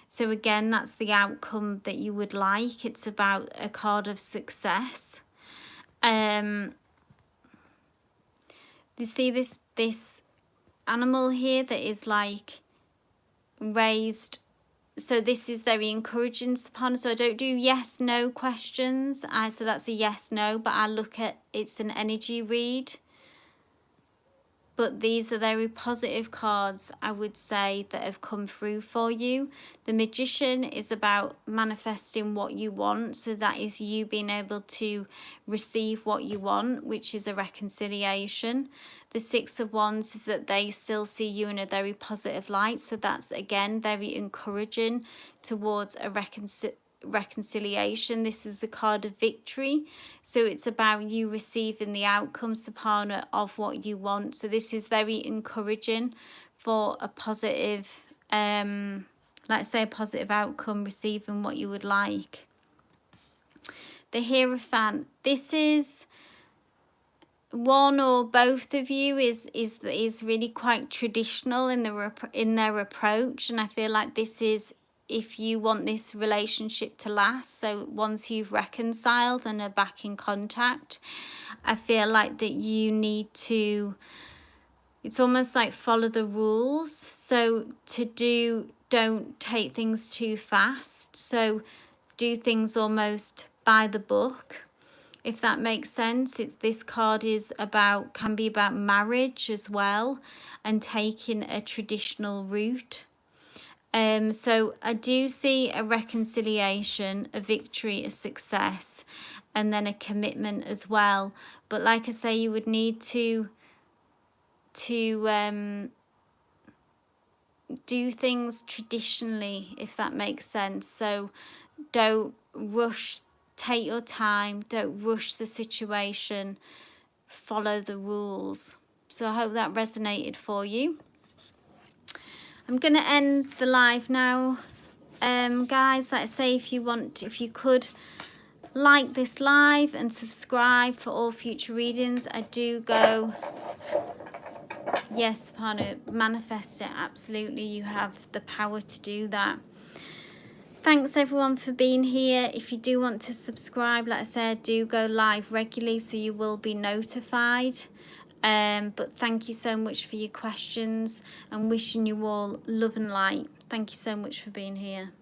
So again, that's the outcome that you would like. It's about a card of success. You see this animal here that is like raised, so this is very encouraging, Soprano. So I don't do yes no questions, so that's a yes no, but I look at, it's an energy read. But these are very positive cards, I would say, that have come through for you. The Magician is about manifesting what you want. So that is you being able to receive what you want, which is a reconciliation. The 6 of Wands is that they still see you in a very positive light. So that's, again, very encouraging towards a reconciliation. This is a card of victory, so it's about you receiving the outcome, Soprano, of what you want. So this is very encouraging for a positive let's say a positive outcome, receiving what you would like. The Hierophant, this is one or both of you is really quite traditional in their approach, and I feel like this is, if you want this relationship to last, so once you've reconciled and are back in contact, I feel like that you need to, it's almost like follow the rules. So don't take things too fast. So do things almost by the book, if that makes sense. This card is about, can be about marriage as well, and taking a traditional route. So I do see a reconciliation, a victory, a success, and then a commitment as well. But like I say, you would need to do things traditionally, if that makes sense. So don't rush, take your time, don't rush the situation, follow the rules. So I hope that resonated for you. I'm going to end the live now. Guys, like I say, if you could like this live and subscribe for all future readings. I do go, yes, Pano, manifest it. Absolutely, you have the power to do that. Thanks everyone for being here. If you do want to subscribe, like I said, do go live regularly so you will be notified. But thank you so much for your questions, and wishing you all love and light. Thank you so much for being here.